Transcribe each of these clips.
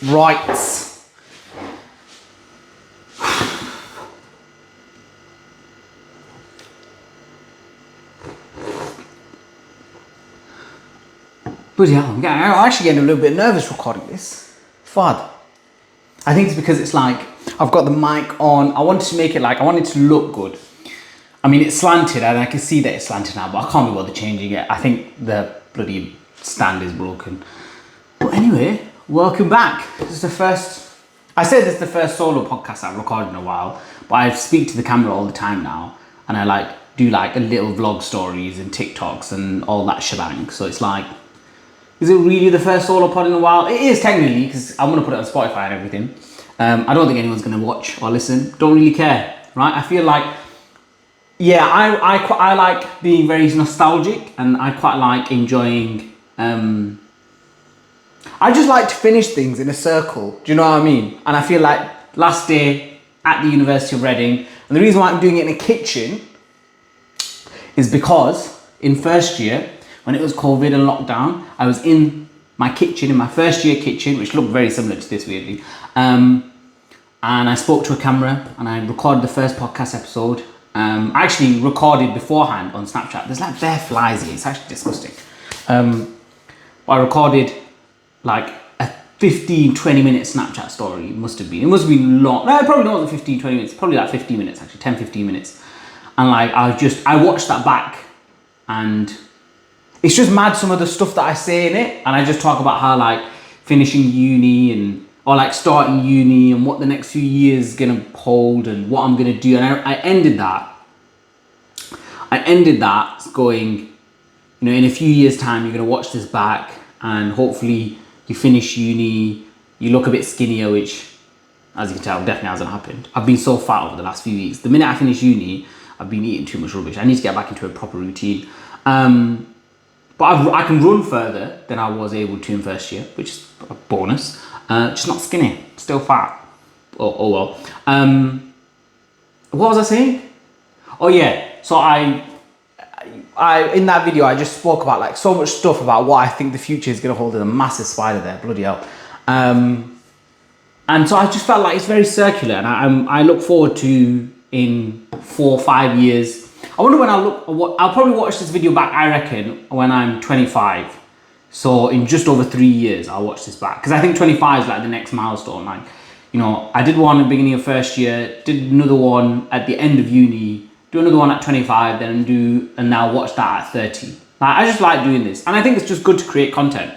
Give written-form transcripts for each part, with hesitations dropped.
Right. But yeah, I'm actually getting a little bit nervous recording this. Fad. I think it's because it's like, I've got the mic on. I wanted to make it like, I want it to look good. I mean, it's slanted and I can see that it's slanted now, but I can't be bothered changing it. I think the bloody stand is broken. But anyway, welcome back. This is the first, I said this is the first solo podcast I've recorded in a while, but I speak to the camera all the time now. And I do a little vlog stories and TikToks and all that shebang. So it's like, is it really the first solo pod in a while? It is technically, because I'm going to put it on Spotify and everything. I don't think anyone's going to watch or listen. Don't really care, right? I feel like, yeah, I like being very nostalgic, and I quite like enjoying, I just like to finish things in a circle. Do you know what I mean? And I feel like last day at the University of Reading, and the reason why I'm doing it in a kitchen is because in first year, when it was COVID and lockdown, I was in my kitchen, in my first year kitchen, which looked very similar to this weirdly. And I spoke to a camera and I recorded the first podcast episode. I actually recorded beforehand on Snapchat. There's like bare flies here, it's actually disgusting. I recorded like a 15-20 minute Snapchat story. It must have been long. No, it probably wasn't 15-20 minutes, probably like 15 minutes actually, 10-15 minutes. And I watched that back, and it's just mad some of the stuff that I say in it. And I just talk about how finishing uni or starting uni and what the next few years is gonna hold and what I'm gonna do. And I ended that going, in a few years time, you're gonna watch this back and hopefully you finish uni, you look a bit skinnier, which as you can tell, definitely hasn't happened. I've been so fat over the last few weeks. The minute I finish uni, I've been eating too much rubbish. I need to get back into a proper routine. But I can run further than I was able to in first year, which is a bonus. Just not skinny, still fat. Oh well. What was I saying? Oh yeah, so I in that video I just spoke about so much stuff about what I think the future is going to hold. There's a massive spider there, bloody hell. And so I just felt like it's very circular, and I look forward to in 4 or 5 years. I wonder when I'll probably watch this video back, I reckon, when I'm 25. So in just over 3 years, I'll watch this back. Because I think 25 is the next milestone. I did one at the beginning of first year, did another one at the end of uni, do another one at 25, and now watch that at 30. I just like doing this. And I think it's just good to create content.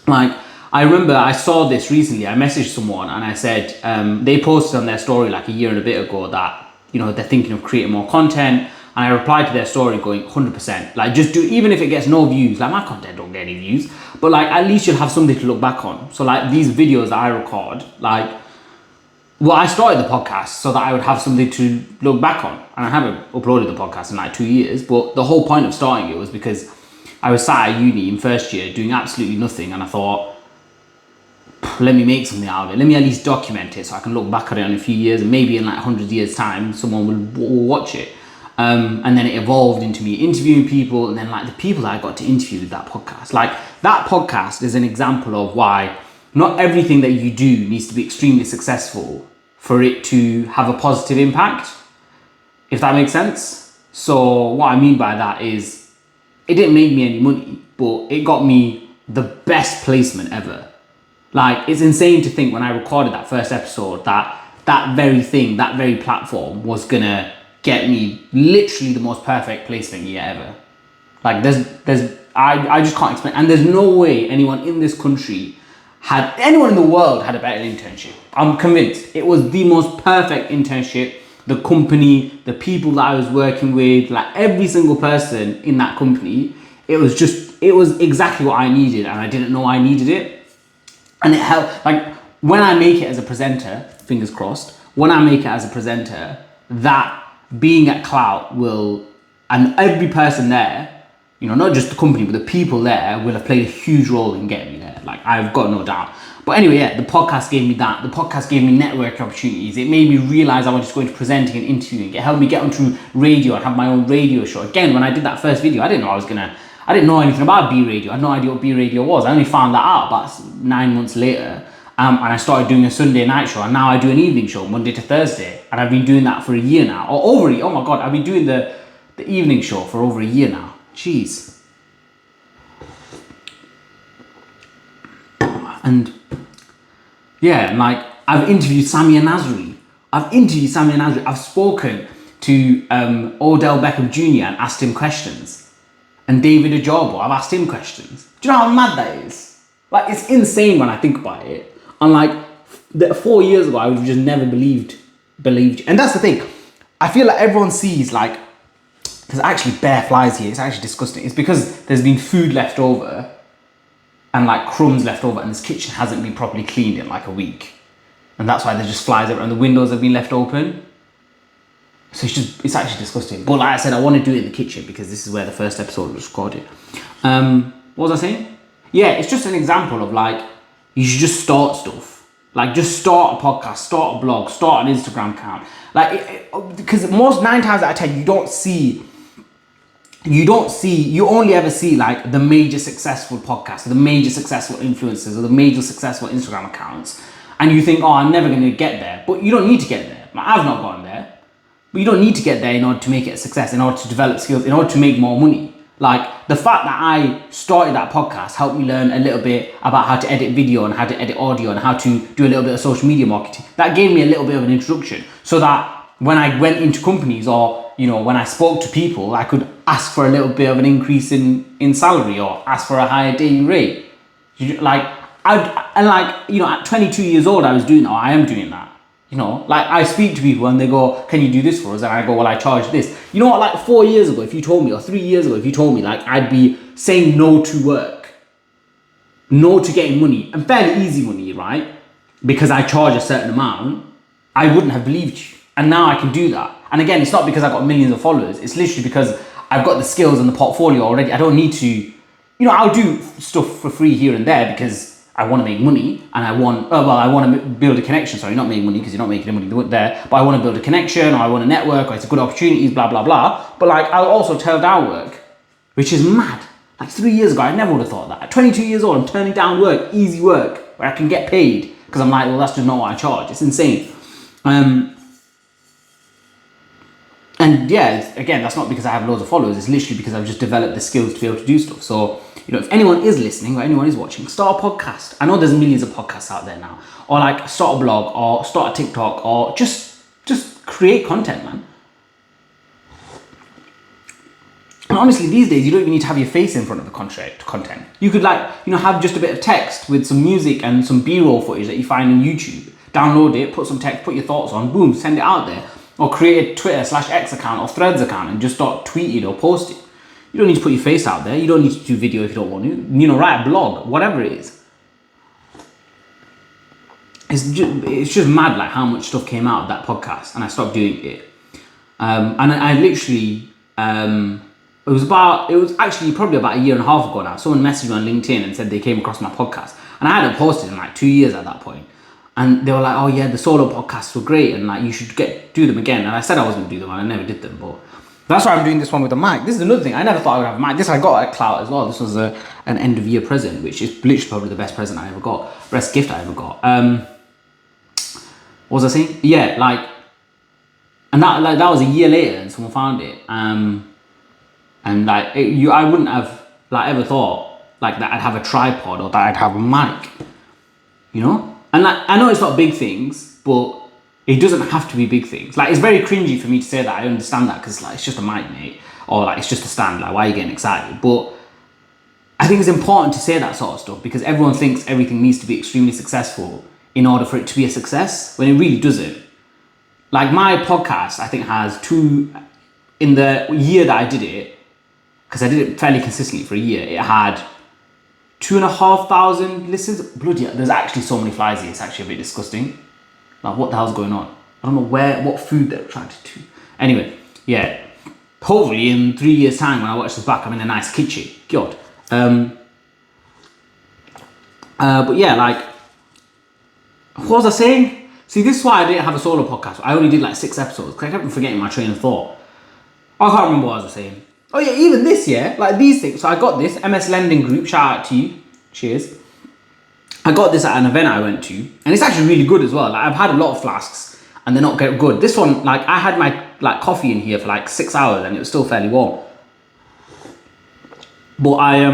I remember I saw this recently. I messaged someone and I said, they posted on their story a year and a bit ago that, they're thinking of creating more content. And I replied to their story going 100%. Just do, even if it gets no views, my content don't get any views, but at least you'll have something to look back on. So these videos that I record, I started the podcast so that I would have something to look back on. And I haven't uploaded the podcast in 2 years, but the whole point of starting it was because I was sat at uni in first year doing absolutely nothing. And I thought, let me make something out of it. Let me at least document it so I can look back at it in a few years, and maybe in 100 years time, someone will watch it. And then it evolved into me interviewing people, and then the people that I got to interview with that podcast. That podcast is an example of why not everything that you do needs to be extremely successful for it to have a positive impact, if that makes sense. So what I mean by that is, it didn't make me any money, but it got me the best placement ever. It's insane to think when I recorded that first episode that very thing, that very platform was gonna get me literally the most perfect placement year ever. I just can't explain. And there's no way anyone in this country anyone in the world had a better internship. I'm convinced it was the most perfect internship. The company, the people that I was working with, every single person in that company, it was exactly what I needed, and I didn't know I needed it. And it helped, when I make it as a presenter, fingers crossed, when I make it as a presenter, that being at Clout and every person there, not just the company, but the people there will have played a huge role in getting me there. I've got no doubt. But anyway, yeah, the podcast gave me that. The podcast gave me network opportunities. It made me realize I wanted to go into presenting and interviewing. It helped me get onto radio and have my own radio show. Again, when I did that first video, I didn't know anything about B Radio. I had no idea what B Radio was. I only found that out about 9 months later. And I started doing a Sunday night show, and now I do an evening show, Monday to Thursday. And I've been doing that for a year now, or over a year. Oh my God, I've been doing the evening show for over a year now. Jeez. And yeah, like I've interviewed Samir Nasri. I've spoken to Odell Beckham Jr. and asked him questions. And David Ajabo, I've asked him questions. Do you know how mad that is? Like, it's insane when I think about it. And like 4 years ago, I would have just never believed. And that's the thing. I feel like everyone sees like there's actually bare flies here. It's actually disgusting. It's because there's been food left over and like crumbs left over, and this kitchen hasn't been properly cleaned in like a week. And that's why there's just flies everywhere, and the windows have been left open. So it's actually disgusting. But like I said, I want to do it in the kitchen because this is where the first episode was recorded. What was I saying? Yeah, it's just an example of like, you should just start stuff. Like, just start a podcast, start a blog, start an Instagram account. Like, because 9 times out of 10, you only ever see like the major successful podcasts, or the major successful influencers, or the major successful Instagram accounts. And you think, oh, I'm never going to get there. But you don't need to get there. Like, I've not gotten there. But you don't need to get there in order to make it a success, in order to develop skills, in order to make more money. Like, the fact that I started that podcast helped me learn a little bit about how to edit video and how to edit audio and how to do a little bit of social media marketing. That gave me a little bit of an introduction, so that when I went into companies, or, you know, when I spoke to people, I could ask for a little bit of an increase in salary, or ask for a higher daily rate. At 22 years old, I was doing that, or I am doing that. You know, like, I speak to people and they go, can you do this for us? And I go, well, I charge this. You know what, like 4 years ago, if you told me, or 3 years ago, if you told me, like, I'd be saying no to work, no to getting money, and fairly easy money, right? Because I charge a certain amount, I wouldn't have believed you. And now I can do that. And again, it's not because I've got millions of followers. It's literally because I've got the skills and the portfolio already. I don't need to, you know, I'll do stuff for free here and there because I want to make money, and I want to build a connection. Sorry, not make money because you're not making any money there, but I want to build a connection, or I want to network, or it's a good opportunity, blah, blah, blah. But like, I'll also turn down work, which is mad. Like 3 years ago, I never would have thought that. At 22 years old, I'm turning down work, easy work, where I can get paid, because I'm like, well, that's just not what I charge. It's insane. And yeah, again, that's not because I have loads of followers. It's literally because I've just developed the skills to be able to do stuff. So, you know, if anyone is listening or anyone is watching, start a podcast. I know there's millions of podcasts out there now. Or like, start a blog, or start a TikTok, or just create content, man. And honestly, these days, you don't even need to have your face in front of the content. You could, like, you know, have just a bit of text with some music and some B-roll footage that you find on YouTube. Download it, put some text, put your thoughts on, boom, send it out there. Or create a Twitter/X account or Threads account and just start tweeting or posting. You don't need to put your face out there. You don't need to do video if you don't want to. You know, write a blog, whatever it is. It's just mad, like, how much stuff came out of that podcast, and I stopped doing it. And I literally, it was actually probably about a year and a half ago now. Someone messaged me on LinkedIn and said they came across my podcast, and I hadn't posted in like 2 years at that point. And they were like, oh yeah, the solo podcasts were great, and like, you should do them again. And I said I was going to do them, and I never did them, but that's why I'm doing this one with a mic. This is another thing. I never thought I would have a mic. This I got at Clout as well. This was an end of year present, which is literally probably the best present I ever got. Best gift I ever got. What was I saying? Yeah, like, and that was a year later, and someone found it. And like, I wouldn't have like ever thought like that I'd have a tripod or that I'd have a mic, you know. And like, I know it's not big things, but it doesn't have to be big things. Like, it's very cringy for me to say that. I understand that, because like, it's just a mic, mate, or like, it's just a stand. Like, why are you getting excited? But I think it's important to say that sort of stuff, because everyone thinks everything needs to be extremely successful in order for it to be a success, when it really doesn't. Like, my podcast, I think, has in the year that I did it, because I did it fairly consistently for a year, it had 2,500 listens. Bloody hell, there's actually so many flies here, it's actually a bit disgusting. Like, what the hell's going on? I don't know what food they're attracted to. Anyway, yeah. Hopefully in 3 years' time, when I watch this back, I'm in a nice kitchen. God. But yeah, like, what was I saying? See, this is why I didn't have a solo podcast. I only did like 6 episodes, because I kept forgetting my train of thought. I can't remember what I was saying. Oh yeah, even this, yeah, like these things. So I got this MS Lending Group. Shout out to you. Cheers. I got this at an event I went to, and it's actually really good as well. Like, I've had a lot of flasks, and they're not good. This one, like, I had my like coffee in here for like 6 hours, and it was still fairly warm. But I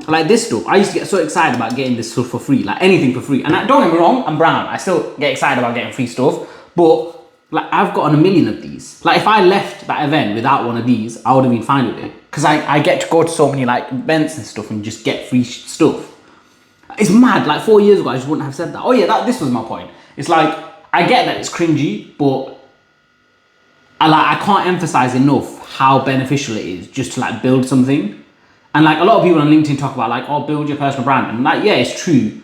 like this stuff. I used to get so excited about getting this stuff for free, like anything for free. And don't get me wrong, I'm brown. I still get excited about getting free stuff. But like, I've gotten a million of these. Like, if I left that event without one of these, I would have been fine with it. Because I get to go to so many like events and stuff and just get free stuff. It's mad. Like 4 years ago, I just wouldn't have said that. Oh yeah, this was my point. It's like, I get that it's cringy, but I can't emphasize enough how beneficial it is just to like build something. And like, a lot of people on LinkedIn talk about like, oh, build your personal brand. And like, yeah, it's true.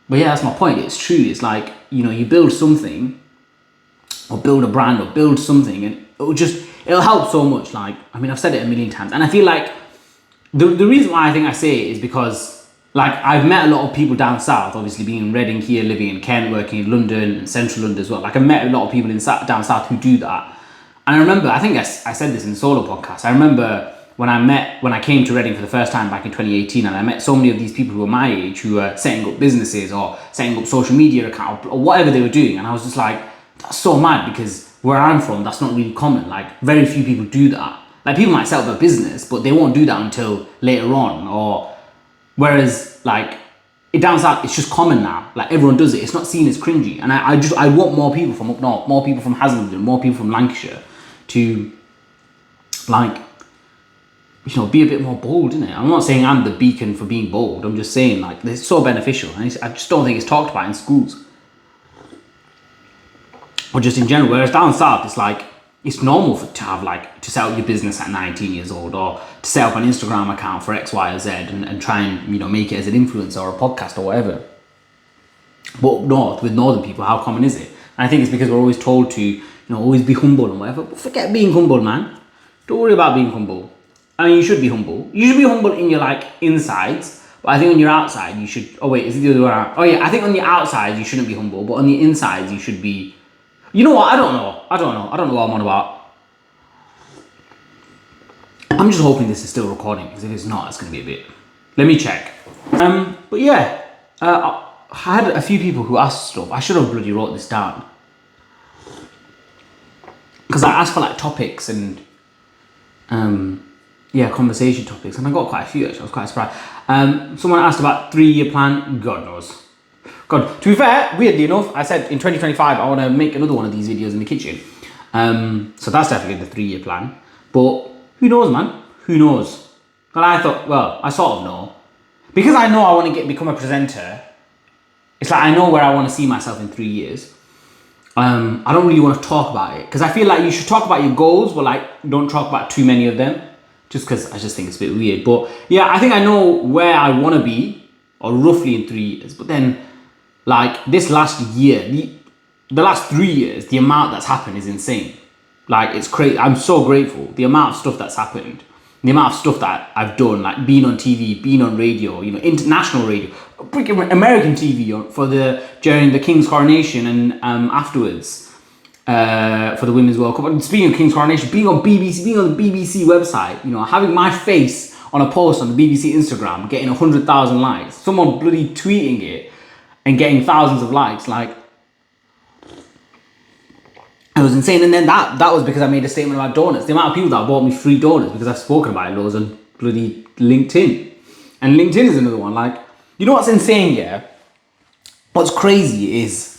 But yeah, that's my point. It's true. It's like, you know, you build something, or build a brand, or build something, and it'll help so much. Like, I mean, I've said it a million times. And I feel like the reason why I think I say it is because like, I've met a lot of people down south, obviously being in Reading here, living in Kent, working in London and central London as well. Like, I've met a lot of people down south who do that. And I remember, I think I said this in the solo podcast. I remember when I came to Reading for the first time back in 2018, and I met so many of these people who were my age, who were setting up businesses or setting up social media accounts or whatever they were doing. And I was just like, that's so mad, because where I'm from, that's not really common. Like, very few people do that. Like, people might set up a business, but they won't do that until later on. Or whereas like down south, it's just common now. Like, everyone does it. It's not seen as cringy. And I want more people from up north, more people from Haslingden, more people from Lancashire to like, you know, be a bit more bold, innit? I'm not saying I'm the beacon for being bold. I'm just saying, like, it's so beneficial. And I just don't think it's talked about in schools. Or just in general. Whereas down south, it's like, it's normal to set up your business at 19 years old, or to set up an Instagram account for X, Y, or Z, and try and, you know, make it as an influencer or a podcast or whatever. But up north, with northern people, how common is it? And I think it's because we're always told to, you know, always be humble and whatever. But forget being humble, man. Don't worry about being humble. I mean, you should be humble. You should be humble in your like insides, but I think on your outside you should. Oh wait, is it the other way around? Oh yeah, I think on the outside you shouldn't be humble, but on the insides you should be. You know what? I don't know what I'm on about. I'm just hoping this is still recording, because if it's not, it's gonna be a bit. Let me check. But yeah, I had a few people who asked stuff. I should have bloody wrote this down, because I asked for like topics and conversation topics, and I got quite a few actually. I was quite surprised. Someone asked about 3-year plan. God knows. God, to be fair, weirdly enough, I said in 2025 I want to make another one of these videos in the kitchen. So that's definitely the 3-year plan. But who knows, man? Who knows? But I thought, well, I sort of know, because I know I want to become a presenter. It's like, I know where I want to see myself in 3 years. I don't really want to talk about it, because I feel like you should talk about your goals, but like, don't talk about too many of them. Just because I just think it's a bit weird. But yeah, I think I know where I want to be, or roughly in 3 years. But then, like, this last year, the last 3 years, the amount that's happened is insane. Like, it's crazy. I'm so grateful. The amount of stuff that's happened, the amount of stuff that I've done, like being on TV, being on radio, you know, international radio, American TV during the King's coronation and afterwards. For the Women's World Cup. And speaking of King's coronation, being on BBC, being on the BBC website, you know, having my face on a post on the BBC Instagram, getting 100,000 likes, someone bloody tweeting it and getting thousands of likes, like, it was insane. And then that was because I made a statement about donuts. The amount of people that bought me free donuts because I've spoken about it loads on bloody LinkedIn. And LinkedIn is another one. Like, you know what's insane, yeah? What's crazy is,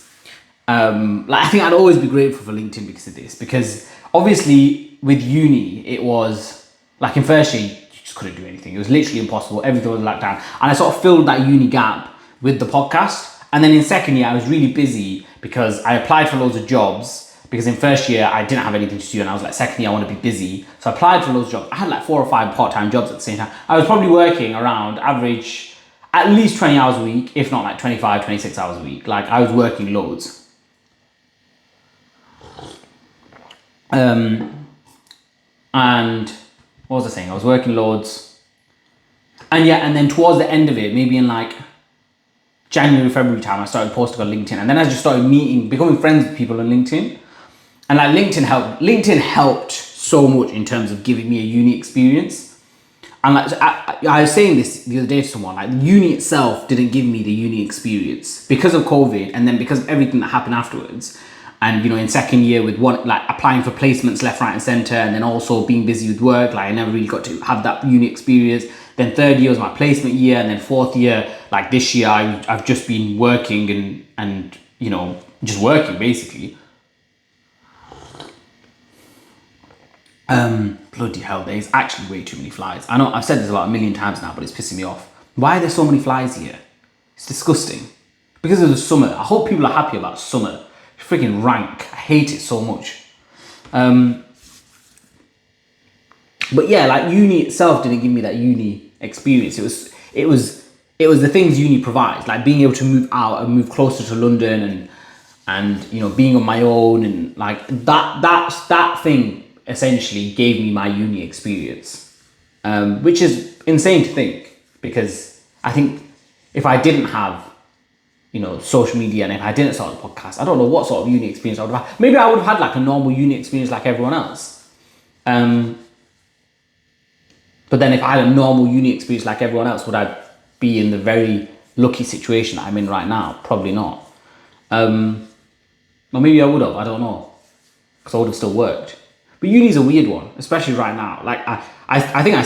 like, I think I'd always be grateful for LinkedIn because of this. Because obviously with uni, it was like, in first year, you just couldn't do anything. It was literally impossible. Everything was locked down. And I sort of filled that uni gap with the podcast. And then in second year, I was really busy because I applied for loads of jobs. Because in first year, I didn't have anything to do. And I was like, second year, I want to be busy. So I applied for loads of jobs. I had like 4 or 5 part-time jobs at the same time. I was probably working around average, at least 20 hours a week, if not like 25, 26 hours a week. Like, I was working loads. And what was I saying? I was working loads. And yeah, and then towards the end of it, maybe in like January, February time, I started posting on LinkedIn. And then I just started becoming friends with people on LinkedIn. And like LinkedIn helped so much in terms of giving me a uni experience. And like I was saying this the other day to someone, like the uni itself didn't give me the uni experience because of COVID, and then because of everything that happened afterwards. And in second year with one, like applying for placements left, right, and center, and then also being busy with work, like I never really got to have that uni experience. Then third year was my placement year, and then fourth year, like this year, I've just been working and just working basically. Bloody hell, there's actually way too many flies. I know I've said this about a million times now, but it's pissing me off. Why are there so many flies here? It's disgusting. Because of the summer. I hope people are happy about summer. It's freaking rank. I hate it so much. But yeah, like uni itself didn't give me that uni experience. It was the things uni provides, like being able to move out and move closer to London and being on my own, and like that thing essentially gave me my uni experience, which is insane to think, because I think if I didn't have social media, and if I didn't start the podcast, I don't know what sort of uni experience I would have had. Maybe I would have had like a normal uni experience like everyone else, but then if I had a normal uni experience like everyone else, would I be in the very lucky situation that I'm in right now? Probably not. Or maybe I would have, I don't know, because I would have still worked. But uni's a weird one, especially right now. Like I think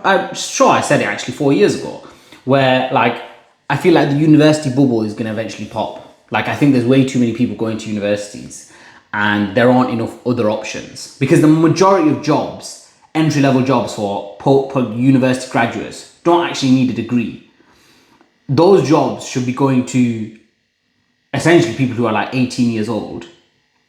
I'm sure I said it actually 4 years ago, where like I feel like the university bubble is going to eventually pop. Like I think there's way too many people going to universities, and there aren't enough other options, because the majority of jobs, entry-level jobs for university graduates, don't actually need a degree. Those jobs should be going to essentially people who are like 18 years old,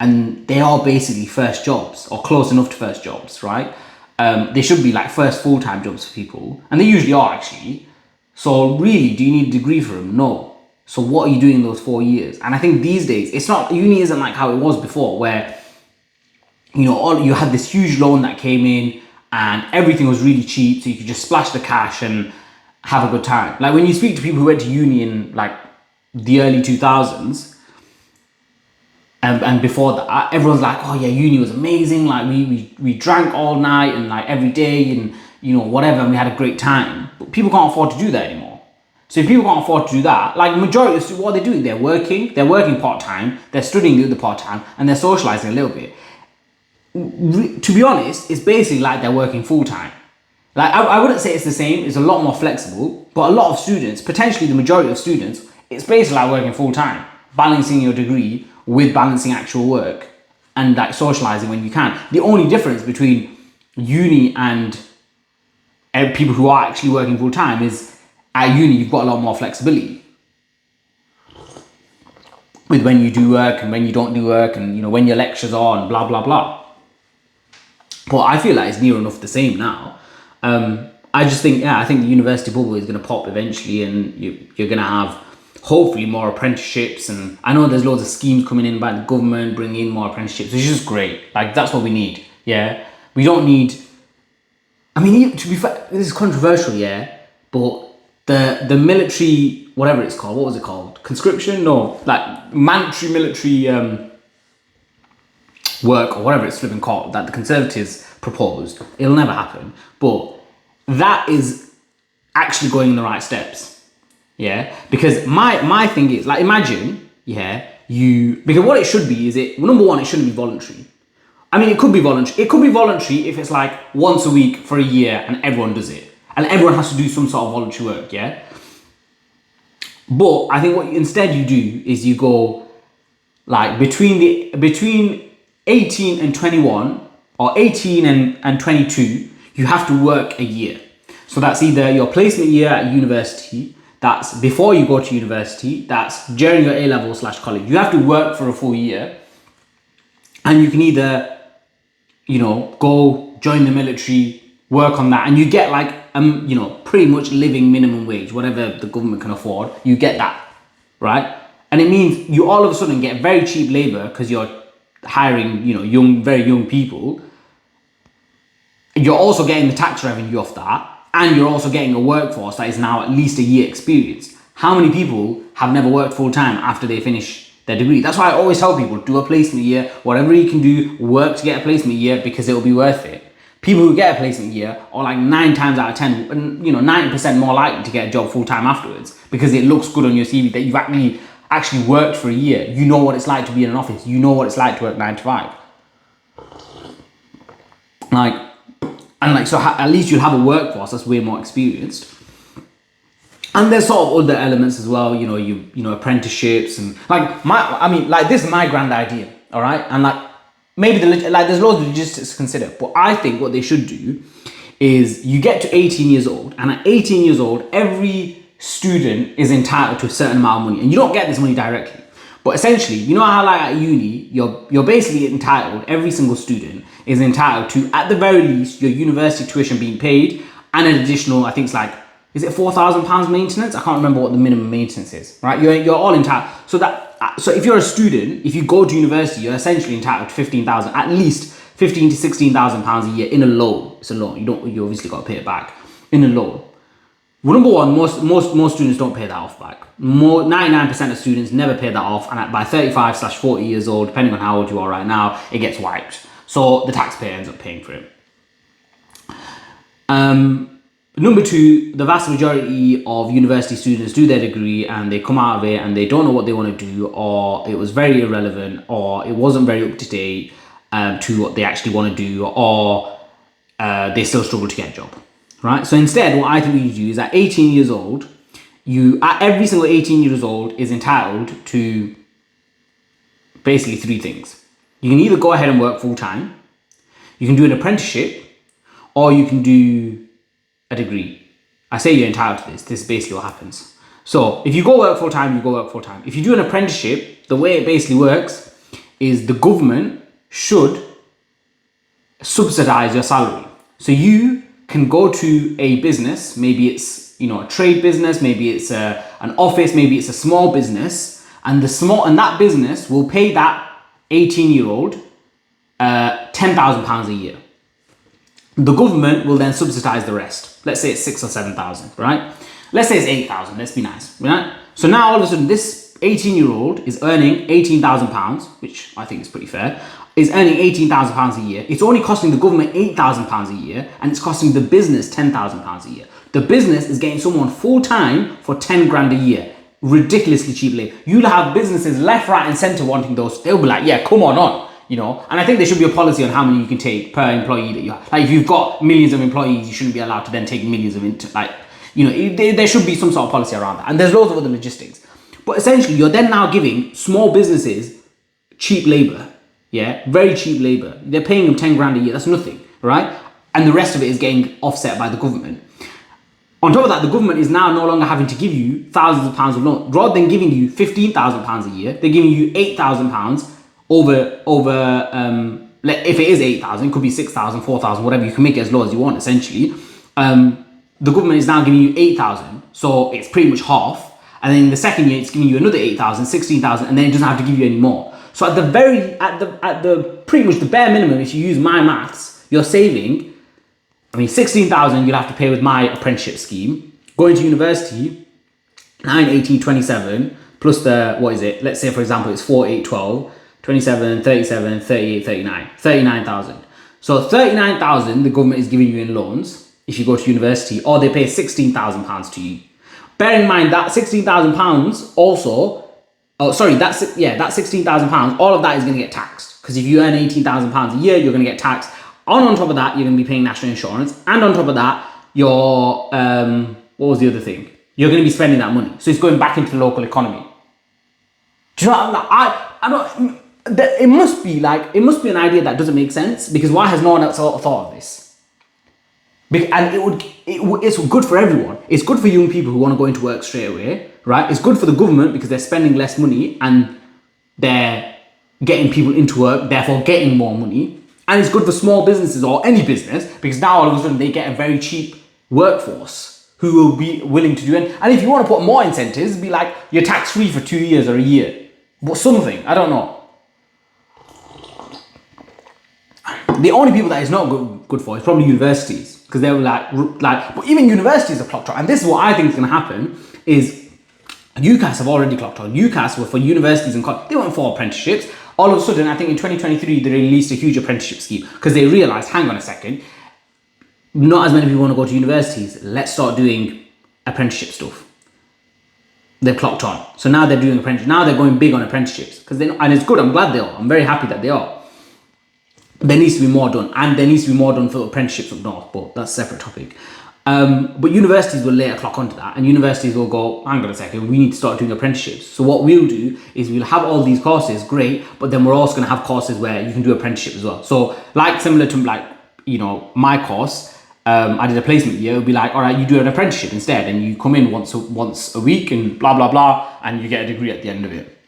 and they are basically first jobs, or close enough to first jobs, right? They should be like first full-time jobs for people, and they usually are actually. So really, do you need a degree for them? No. So what are you doing in those 4 years? And I think these days, uni isn't like how it was before, where you had this huge loan that came in, and everything was really cheap, so you could just splash the cash and have a good time. Like when you speak to people who went to uni in like the early 2000s, and before that, everyone's like, oh yeah, uni was amazing. Like we drank all night and like every day and whatever, and we had a great time. But people can't afford to do that anymore. So if people can't afford to do that, like majority of what they're doing, they're working part-time, they're studying the other part-time, and they're socializing a little bit. To be honest, it's basically like they're working full-time. Like I wouldn't say it's the same, it's a lot more flexible, but a lot of students, potentially the majority of students, it's basically like working full-time, balancing your degree with balancing actual work and like socializing when you can. The only difference between uni and people who are actually working full-time is at uni you've got a lot more flexibility with when you do work and when you don't do work, and when your lectures are and blah blah blah. But I feel like it's near enough the same now. I think the university bubble is going to pop eventually, and you're going to have hopefully more apprenticeships. And I know there's loads of schemes coming in by the government bringing in more apprenticeships, which is just great. Like that's what we need. Yeah, we don't need. I mean, to be fair, this is controversial, yeah, but the military, whatever it's called, what was it called? Conscription? No, like mandatory military work, or whatever it's flipping called, that the Conservatives proposed. It'll never happen, but that is actually going in the right steps. Yeah, because my thing is, like, imagine, yeah, because what it should be is number one, it shouldn't be voluntary. I mean, it could be voluntary. It could be voluntary if it's like once a week for a year and everyone does it. And everyone has to do some sort of voluntary work, yeah? But I think what instead you do is you go like between 18 and 21, or 18 and 22, you have to work a year. So that's either your placement year at university, that's before you go to university, that's during your A-level/college. You have to work for a full year, and you can either go join the military, work on that, and you get like pretty much living minimum wage, whatever the government can afford, you get that, right? And it means you all of a sudden get very cheap labor because you're hiring very young people. You're also getting the tax revenue off that, and you're also getting a workforce that is now at least a year experience. How many people have never worked full time after they finish their degree? That's why I always tell people, do a placement year, whatever you can do, work to get a placement year, because it will be worth it. people who get a placement year are like 9 times out of 10, 90% more likely to get a job full time afterwards, because it looks good on your CV that you've actually worked for a year. You know what it's like to be in an office. You know what it's like to work 9 to 5. So at least you'll have a workforce that's way more experienced. And there's sort of other elements as well, apprenticeships and this is my grand idea, all right? And maybe there's loads of logistics to consider, but I think what they should do is you get to 18 years old, and at 18 years old, every student is entitled to a certain amount of money, and you don't get this money directly. But essentially, you know how at uni, you're basically entitled, every single student is entitled to, at the very least, your university tuition being paid, and an additional, I think it's is it £4,000 maintenance? I can't remember what the minimum maintenance is, right? You're all entitled. So if you're a student, if you go to university, you're essentially entitled to at least 15 to 16,000 pounds a year in a loan. It's a loan. You obviously got to pay it back in a loan. Well, number one, most students don't pay that off back. 99% of students never pay that off, and by 35/40 years old, depending on how old you are right now, it gets wiped. So the taxpayer ends up paying for it. Number two, the vast majority of university students do their degree and they come out of it and they don't know what they want to do, or it was very irrelevant, or it wasn't very up to date to what they actually want to do, or they still struggle to get a job, right? So instead, what I think we do is at 18 years old, every single 18 years old is entitled to basically 3 things. You can either go ahead and work full time, you can do an apprenticeship, or you can do a degree. I say you're entitled to this. This is basically what happens. So if you go work full time, you go work full time. If you do an apprenticeship, the way it basically works is the government should subsidize your salary. So you can go to a business, maybe it's a trade business, maybe it's an office, maybe it's a small business, and that business will pay that 18-year-old £10,000 a year. The government will then subsidize the rest. Let's say it's 6,000 or 7,000, right? Let's say it's 8,000. Let's be nice, right? So now all of a sudden, this 18-year-old is earning £18,000, which I think is pretty fair. Is earning £18,000 a year. It's only costing the government £8,000 a year, and it's costing the business £10,000 a year. The business is getting someone full time for 10 grand a year. Ridiculously cheap labor. You'll have businesses left, right, and center wanting those. They'll be like, yeah, come on. And I think there should be a policy on how many you can take per employee that you have. Like if you've got millions of employees, you shouldn't be allowed to then take millions of there should be some sort of policy around that. And there's loads of other logistics. But essentially, you're then now giving small businesses cheap labor. Yeah, very cheap labor. They're paying them 10 grand a year. That's nothing, right? And the rest of it is getting offset by the government. On top of that, the government is now no longer having to give you thousands of pounds of loan. Rather than giving you £15,000 a year, they're giving you £8,000 over if it is 8,000, it could be 6,000, 4,000, whatever. You can make it as low as you want, essentially. The government is now giving you 8,000, so it's pretty much half. And then in the second year, it's giving you another 8,000, 16,000, and then it doesn't have to give you any more. So at the pretty much the bare minimum, if you use my maths, you're saving, 16,000 you'll have to pay with my apprenticeship scheme. Going to university, 9, 18, 27, plus let's say for example, it's 4, 8, 12, 27, 37, 38, 39, 39,000. So 39,000 the government is giving you in loans if you go to university, or they pay £16,000 to you. Bear in mind that £16,000 also, that £16,000, all of that is going to get taxed, because if you earn £18,000 a year, you're going to get taxed. On top of that, you're going to be paying national insurance, and on top of that, your what was the other thing? You're going to be spending that money, so it's going back into the local economy. Do you know what I don't. It must be an idea that doesn't make sense, because why has no one else thought of this? And it's good for everyone. It's good for young people who want to go into work straight away, right? It's good for the government because they're spending less money and they're getting people into work, therefore getting more money. And it's good for small businesses or any business, because now all of a sudden they get a very cheap workforce who will be willing to do it. And if you want to put more incentives, be like you're tax free for 2 years or a year, but something, I don't know. The only people that is not good for is probably universities, because they were but even universities are clocked on. And this is what I think is going to happen is UCAS have already clocked on. UCAS were for universities and colleges. They weren't for apprenticeships. All of a sudden, I think in 2023, they released a huge apprenticeship scheme because they realized, hang on a second, not as many people want to go to universities. Let's start doing apprenticeship stuff. They've clocked on. So now they're doing apprenticeship. Now they're going big on apprenticeships. And it's good. I'm glad they are. I'm very happy that they are. There needs to be more done. And there needs to be more done for apprenticeships up north. But that's a separate topic. But universities will later clock onto that. And universities will go, hang on a second, we need to start doing apprenticeships. So what we'll do is we'll have all these courses, great. But then we're also going to have courses where you can do apprenticeship as well. So like similar to like, you know, my course, I did a placement year. It would be like, all right, you do an apprenticeship instead, and you come in once a week and blah blah blah, and you get a degree at the end of it.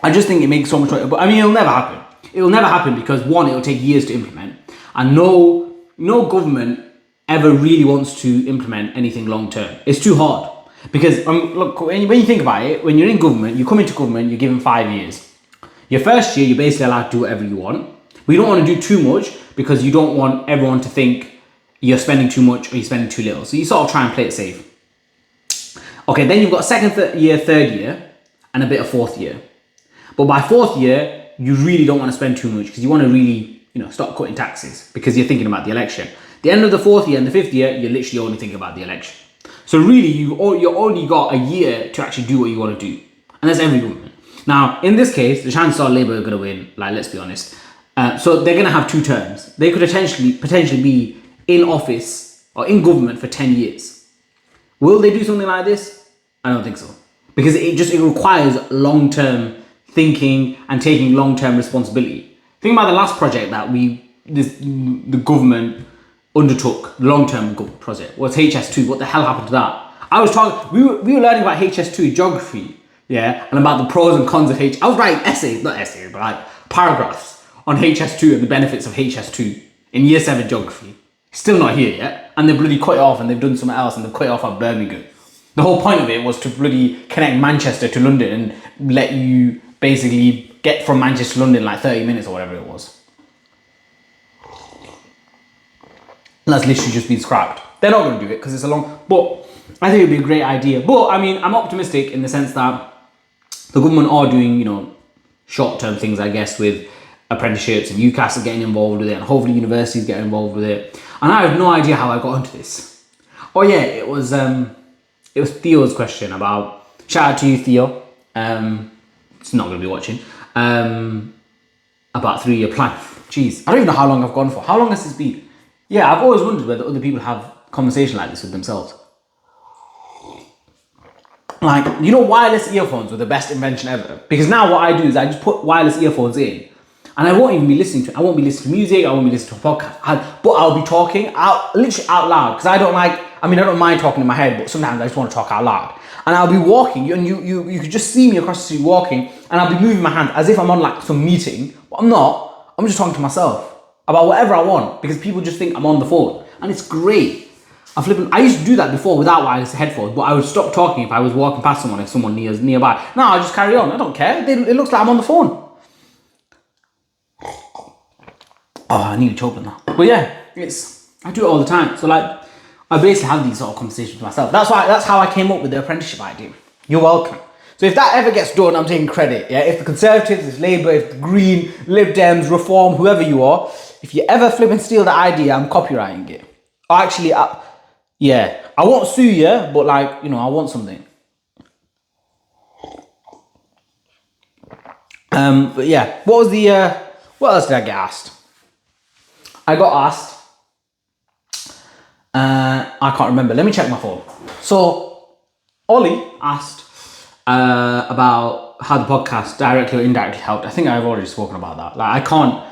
I just think it makes so much sense. But I mean, it'll never happen. It will never happen because one, it'll take years to implement, and no government ever really wants to implement anything long term. It's too hard because look, when you think about it, when you're in government, you come into government, you're given 5 years. Your first year, you're basically allowed to do whatever you want. We don't want to do too much because you don't want everyone to think you're spending too much or you're spending too little. So you sort of try and play it safe. Okay, then you've got third year, and a bit of fourth year. But by fourth year, you really don't want to spend too much because you want to really, you know, start cutting taxes because you're thinking about the election. The end of the fourth year and the fifth year, you're literally only thinking about the election. So really, you only got a year to actually do what you want to do. And that's every government. Now, in this case, the chances are Labour are going to win, like, let's be honest. So they're going to have 2 terms. They could potentially be in office or in government for 10 years. Will they do something like this? I don't think so. Because it requires long-term thinking and taking long-term responsibility. Think about the last project that the government undertook, the long-term project, was HS2. What the hell happened to that? We were learning about HS2 geography, yeah, and about the pros and cons of I was writing not essays, but like paragraphs on HS2 and the benefits of HS2 in year 7 geography. Still not here yet. And they bloody cut it off and they've done something else and they've cut it off at Birmingham. The whole point of it was to bloody connect Manchester to London and let you basically get from Manchester to London in like 30 minutes or whatever it was. And that's literally just been scrapped. They're not going to do it because it's a long... But I think it'd be a great idea. But I mean, I'm optimistic in the sense that the government are doing, you know, short-term things, I guess, with apprenticeships, and UCAS are getting involved with it, and hopefully universities get involved with it. And I have no idea how I got onto this. Oh yeah, it was Theo's question about, shout out to you, Theo. It's not going to be watching. About 3-year plan. Jeez, I don't even know how long I've gone for. How long has this been? Yeah, I've always wondered whether other people have conversation like this with themselves. Like, you know, wireless earphones were the best invention ever. Because now what I do is I just put wireless earphones in, and I won't even be listening to it. I won't be listening to music. I won't be listening to a podcast. But I'll be talking literally out loud. Because I don't mind talking in my head, but sometimes I just want to talk out loud. And I'll be walking, and you could just see me across the street walking, and I'll be moving my hands as if I'm on like some meeting. But I'm not. I'm just talking to myself about whatever I want, because people just think I'm on the phone. And it's great. I used to do that before without wireless headphones, but I would stop talking if I was walking past someone, if someone nearby. No, I'll just carry on. I don't care. It looks like I'm on the phone. Oh, I need to choke on that. But yeah, I do it all the time. So like, I basically have these sort of conversations with myself. That's how I came up with the apprenticeship idea. You're welcome. So if that ever gets done, I'm taking credit. Yeah, if the Conservatives, if Labour, if the Green, Lib Dems, Reform, whoever you are, if you ever flip and steal the idea, I'm copywriting it. Or actually, yeah, I won't sue you, but like, you know, I want something. But yeah, what else did I get asked? I got asked, I can't remember. Let me check my phone. So, Ollie asked about how the podcast directly or indirectly helped. I think I've already spoken about that. Like, I can't,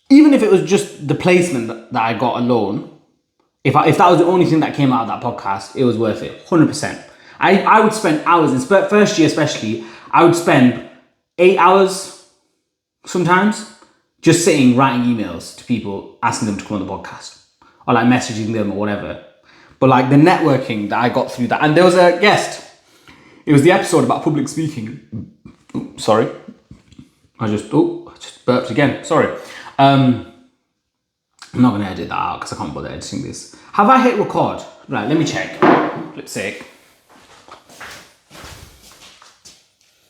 even if it was just the placement that I got alone, if that was the only thing that came out of that podcast, it was worth it, 100%. I would spend hours, in first year especially, I would spend 8 hours sometimes just sitting, writing emails to people, asking them to come on the podcast, or like messaging them or whatever. But like the networking that I got through that, and there was a guest, it was the episode about public speaking. Sorry. I just burped again, sorry. I'm not going to edit that out because I can't bother editing this. Have I hit record? Right, let me check. Flip's sake.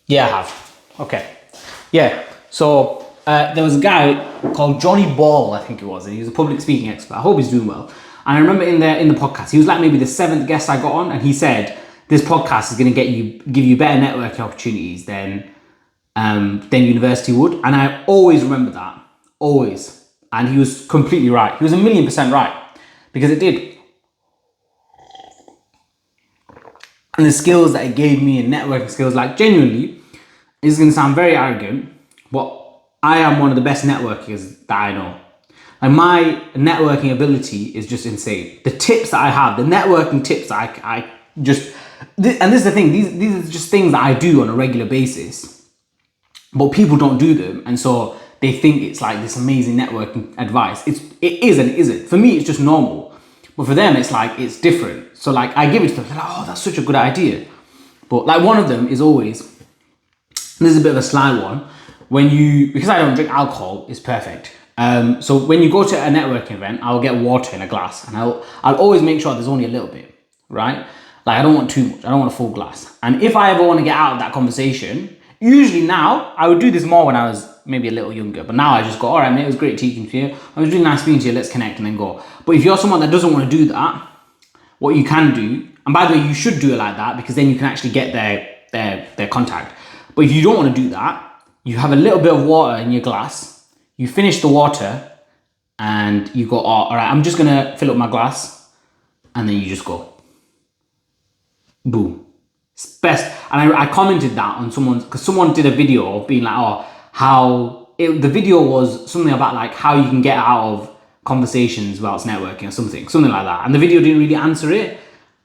Yeah, I have. Okay. Yeah, so there was a guy called Johnny Ball, I think it was, and he was a public speaking expert. I hope he's doing well. And I remember in the podcast, he was like maybe the 7th guest I got on, and he said this podcast is going to give you better networking opportunities than university would. And I always remember that, always. And he was completely right. He was 1,000,000% right, because it did. And the skills that it gave me, and networking skills, like genuinely, it's going to sound very arrogant, but I am one of the best networkers that I know. Like my networking ability is just insane. The tips that I have, the networking tips that I just, and this is the thing, these are just things that I do on a regular basis, but people don't do them. And so they think it's like this amazing networking advice. It is and it isn't. For me, it's just normal. But for them, it's like, it's different. So like I give it to them, like, oh, that's such a good idea. But like one of them is always, and this is a bit of a sly one, because I don't drink alcohol, it's perfect. So when you go to a networking event, I'll get water in a glass, and I'll always make sure there's only a little bit, right? Like I don't want too much, I don't want a full glass. And if I ever want to get out of that conversation, usually now, I would do this more when I was maybe a little younger, but now I just go, all right, mate, it was great teaching to you. It was really nice speaking to you, let's connect and then go. But if you're someone that doesn't want to do that, what you can do, and by the way, you should do it like that, because then you can actually get their contact. But if you don't want to do that, you have a little bit of water in your glass, you finish the water, and you go, oh, all right, I'm just going to fill up my glass, and then you just go. Boom. It's best. And I commented that on because someone did a video of being like, oh, the video was something about like how you can get out of conversations whilst networking or something like that. And the video didn't really answer it.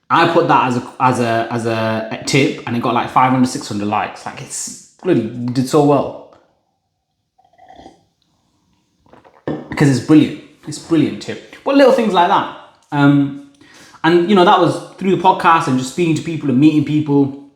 I put that as a tip, and it got like 500, 600 likes. Like it's really did so well. Because it's brilliant. It's a brilliant tip. But little things like that. And you know, that was through the podcast and just speaking to people and meeting people.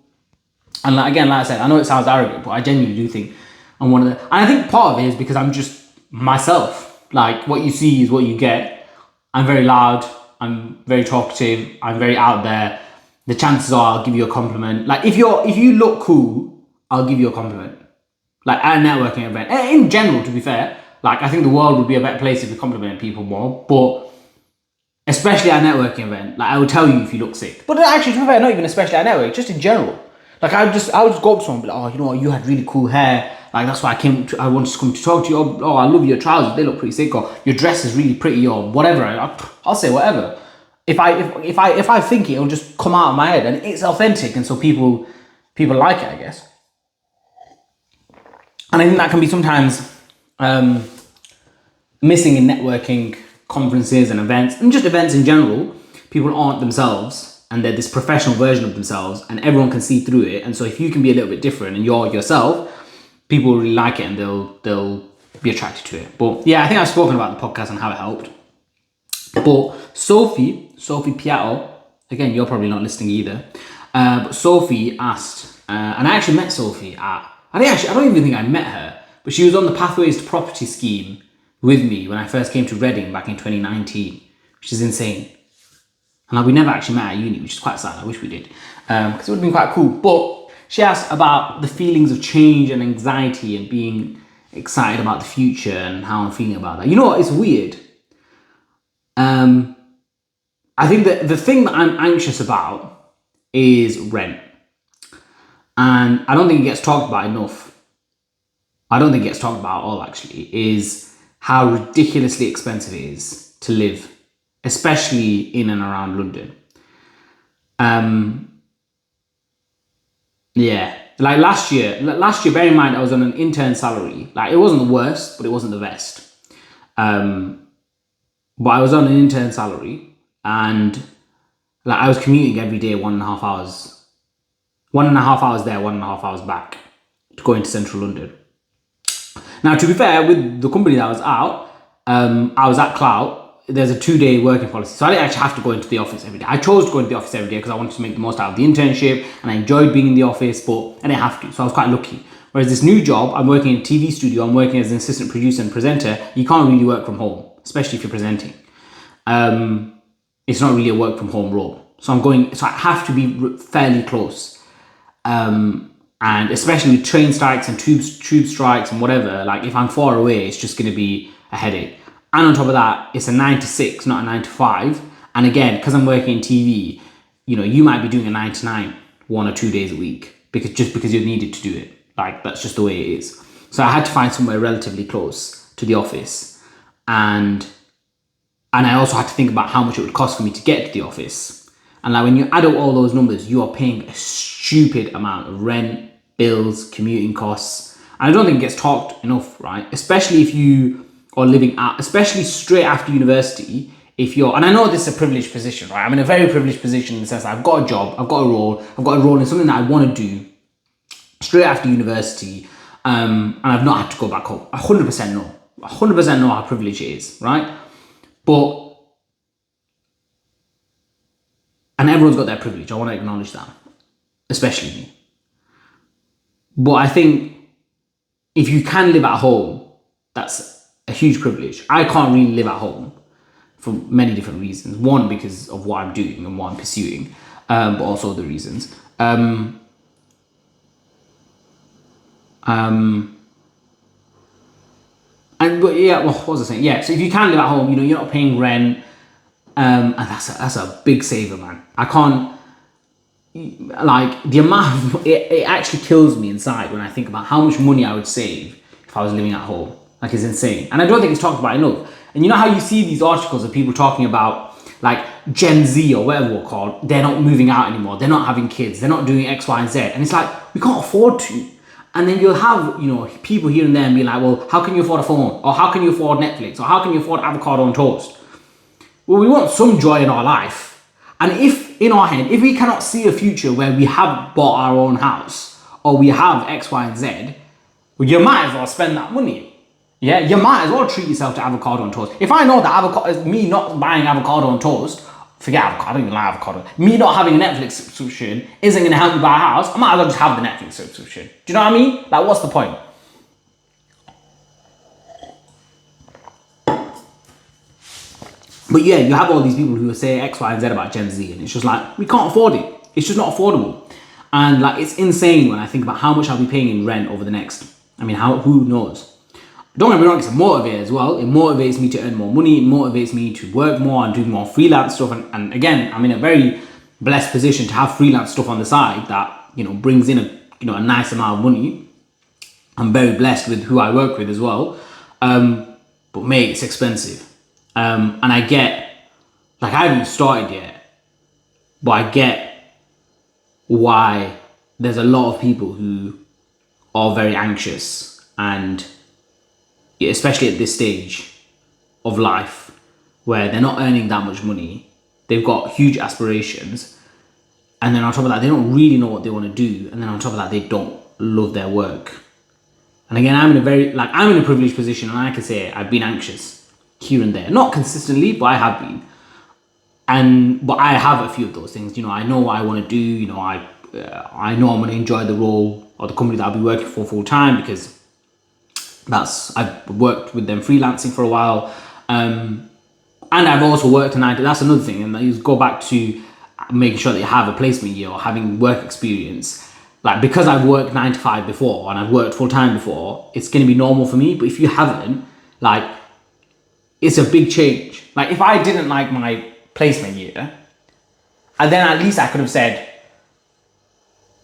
And like, again, like I said, I know it sounds arrogant, but I genuinely do think I'm one of the, and I think part of it is because I'm just myself. Like what you see is what you get. I'm very loud. I'm very talkative. I'm very out there. The chances are I'll give you a compliment. Like if you look cool, I'll give you a compliment. Like at a networking event, in general, to be fair, like I think the world would be a better place if we complimented people more, but especially at a networking event, like I would tell you if you look sick. But actually, to be fair, not even especially at a network, just in general. Like I would just go up to someone and be like, oh, you know what, you had really cool hair. Like that's why I wanted to come to talk to you. Oh, I love your trousers, they look pretty sick. Or your dress is really pretty, or whatever. I'll say whatever. If I think it, it'll just come out of my head, and it's authentic, and so people like it, I guess. And I think that can be sometimes missing in networking conferences and events, and just events in general. People aren't themselves, and they're this professional version of themselves, and everyone can see through it. And so if you can be a little bit different and you're yourself, people really like it, and they'll be attracted to it. But yeah, I think I've spoken about the podcast and how it helped. But Sophie Piatto, again, you're probably not listening either, but Sophie asked, and I actually met Sophie I don't even think I met her, but she was on the Pathways to Property scheme with me when I first came to Reading back in 2019, which is insane. And like, we never actually met at uni, which is quite sad. I wish we did, because it would have been quite cool. But she asked about the feelings of change and anxiety and being excited about the future and how I'm feeling about that. You know what? It's weird. I think that the thing that I'm anxious about is rent. And I don't think it gets talked about enough. I don't think it gets talked about at all, actually, is how ridiculously expensive it is to live, especially in and around London. Yeah, like last year, bear in mind, I was on an intern salary. Like it wasn't the worst, but it wasn't the best. But I was on an intern salary, and like I was commuting every day 1.5 hours. 1.5 hours there, 1.5 hours back to go into central London. Now, to be fair, with the company that I was I was at Clout. There's a 2-day working policy. So I didn't actually have to go into the office every day. I chose to go into the office every day because I wanted to make the most out of the internship, and I enjoyed being in the office, but I didn't have to. So I was quite lucky. Whereas this new job, I'm working in a TV studio, I'm working as an assistant producer and presenter. You can't really work from home, especially if you're presenting. It's not really a work from home role. So I have to be fairly close. And And especially with train strikes and tube strikes and whatever, like if I'm far away, it's just going to be a headache. And on top of that, it's a 9 to 6, not a 9 to 5. And again, because I'm working in TV, you know, you might be doing a 9 to 9 1 or 2 days a week because you're needed to do it. Like, that's just the way it is. So I had to find somewhere relatively close to the office. And I also had to think about how much it would cost for me to get to the office. And like when you add up all those numbers, you are paying a stupid amount of rent, bills, commuting costs. And I don't think it gets talked enough, right? Especially if you are living out, especially straight after university. If you're, and I know this is a privileged position, right? I'm in a very privileged position in the sense that I've got a job, I've got a role in something that I want to do straight after university, and I've not had to go back home. 100% know. 100% know how privileged it is, right? But, and everyone's got their privilege. I want to acknowledge that, especially me. But I think if you can live at home, that's a huge privilege. I can't really live at home for many different reasons. One, because of what I'm doing and what I'm pursuing, but also other reasons. But yeah, well, what was I saying? Yeah, so if you can live at home, you know, you're not paying rent, and that's a big saver, man. I can't, like, the amount of, it actually kills me inside when I think about how much money I would save if I was living at home. Like, it's insane. And I don't think it's talked about enough. And you know how you see these articles of people talking about, like, Gen Z or whatever we're called, they're not moving out anymore, they're not having kids, they're not doing X, Y, and Z. And it's like, we can't afford to. And then you'll have, you know, people here and there and be like, well, how can you afford a phone? Or how can you afford Netflix? Or how can you afford avocado on toast? Well, we want some joy in our life. And if, in our head, if we cannot see a future where we have bought our own house, or we have X, Y, and Z, well, you might as well spend that money. Yeah, you might as well treat yourself to avocado on toast. If I know that avocado, me not buying avocado on toast, forget avocado, I don't even like avocado. Me not having a Netflix subscription isn't going to help me buy a house. I might as well just have the Netflix subscription. Do you know what I mean? Like, what's the point? But yeah, you have all these people who say X, Y, and Z about Gen Z, and it's just like, we can't afford it. It's just not affordable. And like, it's insane when I think about how much I'll be paying in rent over the next, I mean, who knows? Don't get me wrong, it's a motivator as well. It motivates me to earn more money. It motivates me to work more and do more freelance stuff. And again, I'm in a very blessed position to have freelance stuff on the side that, you know, brings in a nice amount of money. I'm very blessed with who I work with as well. But mate, it's expensive. And I get, like, I haven't started yet, but I get why there's a lot of people who are very anxious, and especially at this stage of life where they're not earning that much money, they've got huge aspirations, and then on top of that, they don't really know what they want to do, and then on top of that, they don't love their work. And again, I'm in a privileged position, and I can say I've been anxious here and there, not consistently, but I have been. But I have a few of those things. You know, I know what I want to do. You know, I know I'm going to enjoy the role or the company that I'll be working for full time, because I've worked with them freelancing for a while, and I've also worked a 9 to, that's another thing, and you go back to making sure that you have a placement year or having work experience. Like, because I've worked 9 to 5 before and I've worked full time before, it's going to be normal for me. But if you haven't, like, it's a big change. Like, if I didn't like my placement year, and then at least I could have said,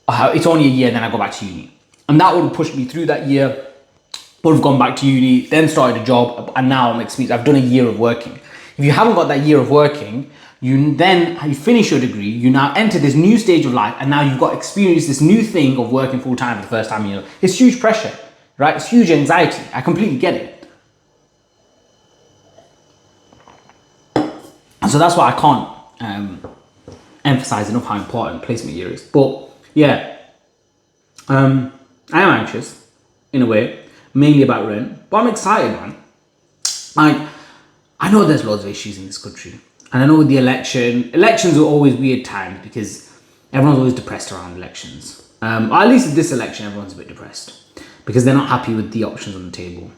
oh, it's only a year, then I go back to uni, and that would have pushed me through that year. Would have gone back to uni, then started a job, and now I'm experienced. I've done a year of working. If you haven't got that year of working, you finish your degree, you now enter this new stage of life, and now you've got experience this new thing of working full time for the first time. You know, it's huge pressure, right? It's huge anxiety. I completely get it. And so that's why I can't emphasize enough how important placement year is. But yeah, I am anxious in a way, mainly about rent, but I'm excited, man. Like, I know there's loads of issues in this country, and I know with the elections are always weird times because everyone's always depressed around elections. Or at least at this election, everyone's a bit depressed because they're not happy with the options on the table.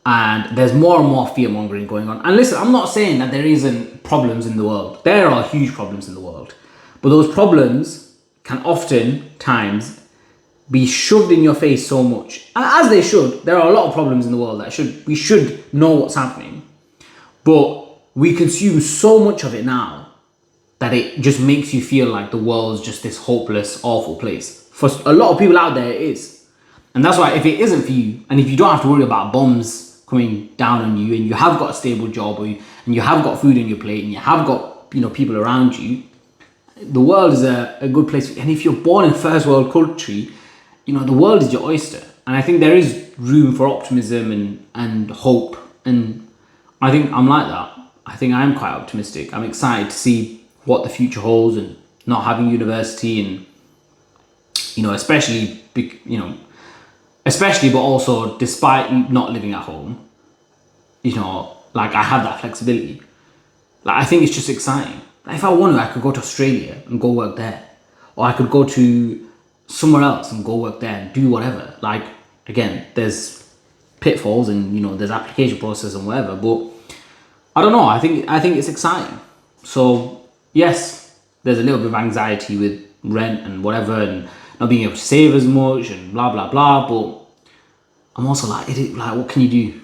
And there's more and more fear mongering going on. And listen, I'm not saying that there isn't problems in the world. There are huge problems in the world, but those problems can often times be shoved in your face so much, and as they should. There are a lot of problems in the world that we should know what's happening, but we consume so much of it now that it just makes you feel like the world's just this hopeless, awful place. For a lot of people out there, it is. And that's why if it isn't for you, and if you don't have to worry about bombs coming down on you, and you have got a stable job, and you have got food on your plate, and you have got people around you, the world is a good place. And if you're born in first world country, the world is your oyster. And I think there is room for optimism and hope. And I think I'm like that. I think I'm quite optimistic. I'm excited to see what the future holds, and not having university, and especially but also despite not living at home, like I have that flexibility. Like I think it's just exciting. Like if I wanted, I could go to Australia and go work there, or I could go to somewhere else and go work there and do whatever. Like again, there's pitfalls and there's application process and whatever, but I don't know. I think it's exciting. So yes, there's a little bit of anxiety with rent and whatever, and not being able to save as much and blah blah blah. But I'm also like, what can you do?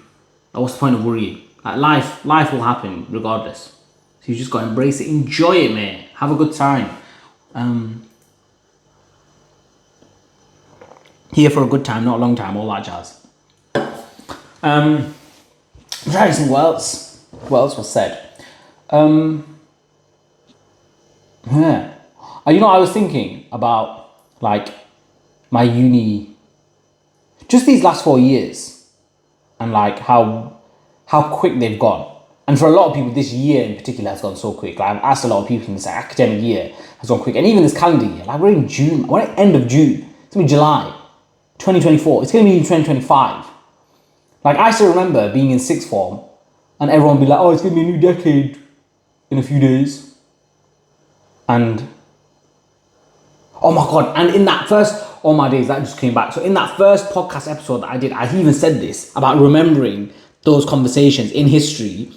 Like, what's the point of worrying? Like life will happen regardless. So you just gotta embrace it, enjoy it, mate. Have a good time. Here for a good time, not a long time, all that jazz. I'm trying to think what else was said. Yeah. I was thinking about like my uni, just these last 4 years, and like how quick they've gone. And for a lot of people, this year in particular has gone so quick. Like I've asked a lot of people in this academic year has gone quick, and even this calendar year. Like we're in June, we're at the end of June. It's gonna be July, 2024. It's gonna be 2025. Like I still remember being in sixth form, and everyone be like, "Oh, it's gonna be a new decade in a few days." And oh my god! And in that first, oh my days, that just came back. So in that first podcast episode that I did, I even said this about remembering those conversations in history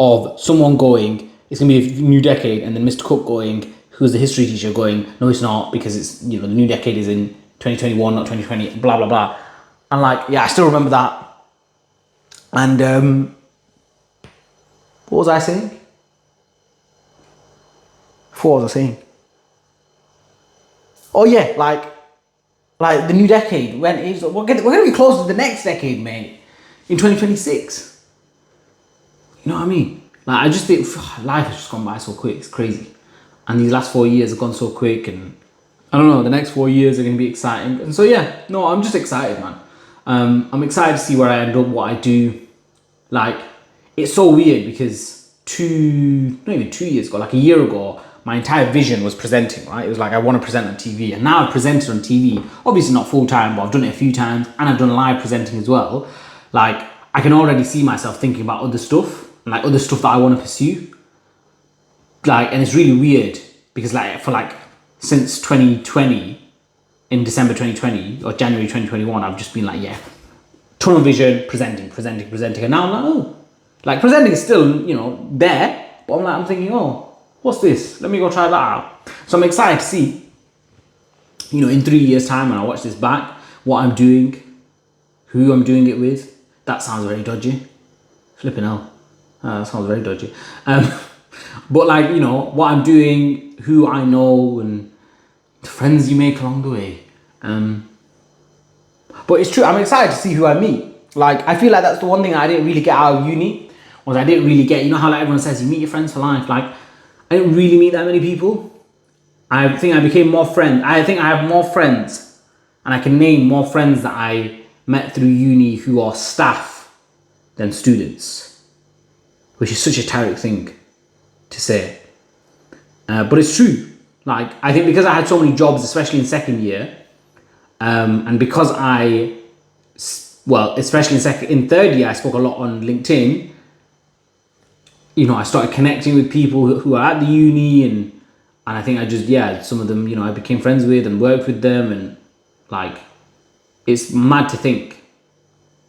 of someone going, "It's gonna be a new decade," and then Mr. Cook going, who's the history teacher, going, "No, it's not, because it's the new decade is in 2021, not 2020." Blah blah blah. And like, yeah, I still remember that. And what was I saying? What was I saying? Oh yeah, like the new decade. When is we're gonna be close to the next decade, mate. In 2026. You know what I mean? Like I just think life has just gone by so quick. It's crazy. And these last 4 years have gone so quick, and I don't know. The next 4 years are gonna be exciting. And so yeah, no, I'm just excited, man. I'm excited to see where I end up, what I do. Like it's so weird because not even 2 years ago, like a year ago, my entire vision was presenting, right? It was like, I want to present on TV. And now I've presented on TV, obviously not full time, but I've done it a few times, and I've done live presenting as well. Like, I can already see myself thinking about other stuff, and like other stuff that I want to pursue. Like, and it's really weird because since 2020, in December 2020 or January 2021, I've just been like, yeah, tunnel vision, presenting. And now I'm like, oh, like presenting is still, there, but I'm thinking, oh, what's this? Let me go try that out. So I'm excited to see, in 3 years' time when I watch this back, what I'm doing, who I'm doing it with. That sounds very dodgy. Flipping hell. That sounds very dodgy. But like, what I'm doing, who I know, and the friends you make along the way. But it's true, I'm excited to see who I meet. Like, I feel like that's the one thing I didn't really get out of uni, was I didn't really get, how like everyone says, you meet your friends for life. Like, I didn't really meet that many people. I think I became more friends. I think I have more friends, and I can name more friends that I met through uni who are staff than students, which is such a terrible thing to say. But it's true. Like, I think because I had so many jobs, especially in second year, and because especially in third year, I spoke a lot on LinkedIn. I started connecting with people who are at the uni, and I think some of them, I became friends with and worked with them, and like, it's mad to think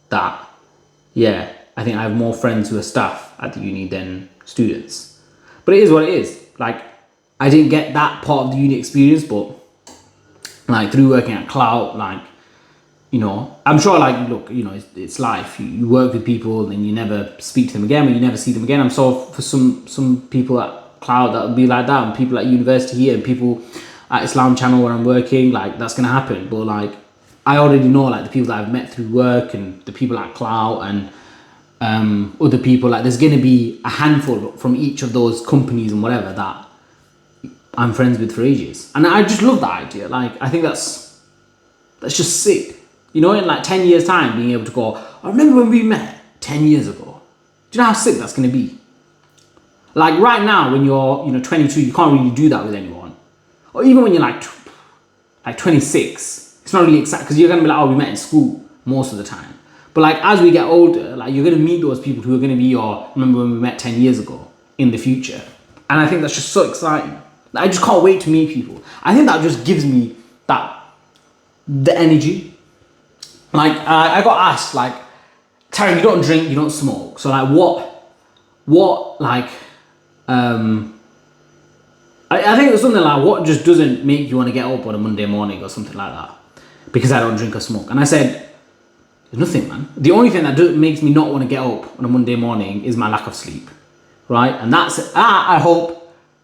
that, I think I have more friends who are staff at the uni than students. But it is what it is. Like, I didn't get that part of the uni experience, but like through working at Clout, like, you know, I'm sure, like, look, you know, it's life. You work with people and you never speak to them again, or you never see them again. I'm sure for some people at Cloud that would be like that, and people at university here, and people at Islam Channel where I'm working, like, that's gonna happen. But like, I already know, like, the people that I've met through work and the people at Clout and other people, like, there's gonna be a handful from each of those companies and whatever that I'm friends with for ages. And I just love that idea. Like, I think that's just sick. You know, in like 10 years time, being able to go, I remember when we met 10 years ago. Do you know how sick that's going to be? Like right now, when you're, you know, 22, you can't really do that with anyone. Or even when you're like 26, it's not really exciting because you're going to be like, oh, we met in school most of the time. But like, as we get older, like, you're going to meet those people who are going to be your, remember when we met 10 years ago in the future. And I think that's just so exciting. Like, I just can't wait to meet people. I think that just gives me the energy. Like, I got asked, like, Tarek, you don't drink, you don't smoke. So, like, what, like, I think it was something like, what just doesn't make you want to get up on a Monday morning or something like that? Because I don't drink or smoke. And I said, there's nothing, man. The only thing that makes me not want to get up on a Monday morning is my lack of sleep, right? And that's, I hope,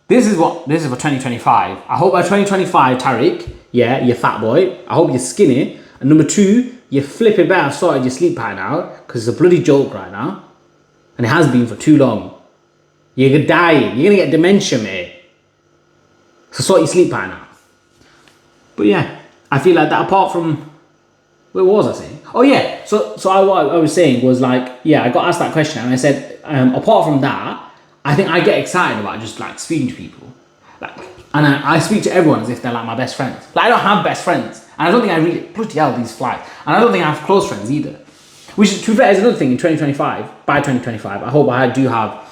this is for 2025. I hope by 2025, Tarek, yeah, you're fat boy. I hope you're skinny. And number two, you're flipping better sorted your sleep pattern out, because it's a bloody joke right now. And it has been for too long. You're dying. You're going to get dementia, mate. So sort your sleep pattern out. But yeah, I feel like that, apart from, where was I saying? Oh yeah, so what I was saying was, like, yeah, I got asked that question and I said, apart from that, I think I get excited about just like speaking to people. Like, and I speak to everyone as if they're like my best friends. Like, I don't have best friends. And I don't think I really, bloody hell, these flies. And I don't think I have close friends either. Which, to be fair, is another thing in 2025. By 2025, I hope I do have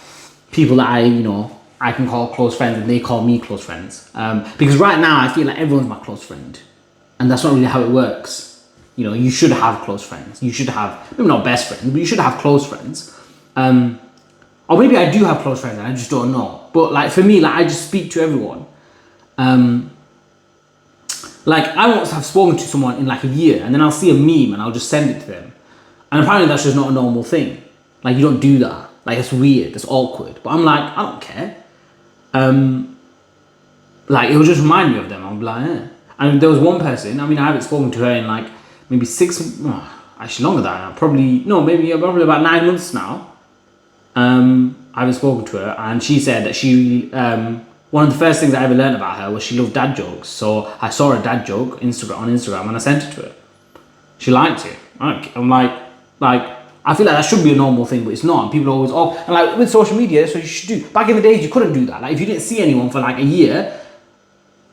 people that I can call close friends and they call me close friends. Because right now, I feel like everyone's my close friend. And that's not really how it works. You know, you should have close friends. You should have, maybe not best friends, but you should have close friends. Or maybe I do have close friends and I just don't know. But like, for me, like, I just speak to everyone. Like, I once have spoken to someone in like a year, and then I'll see a meme and I'll just send it to them. And apparently that's just not a normal thing. Like, you don't do that. Like, it's weird, it's awkward. But I'm like, I don't care. Like, it will just remind me of them. I'll be like, eh. And there was one person, I mean, I haven't spoken to her in like maybe actually longer than that. Probably about 9 months now. I haven't spoken to her, and she said that she, one of the first things I ever learned about her was she loved dad jokes. So I saw a dad joke on Instagram and I sent it to her. She liked it. I'm like, I feel like that should be a normal thing, but it's not. And people are always, and like with social media, that's what you should do. Back in the days, you couldn't do that. Like, if you didn't see anyone for like a year,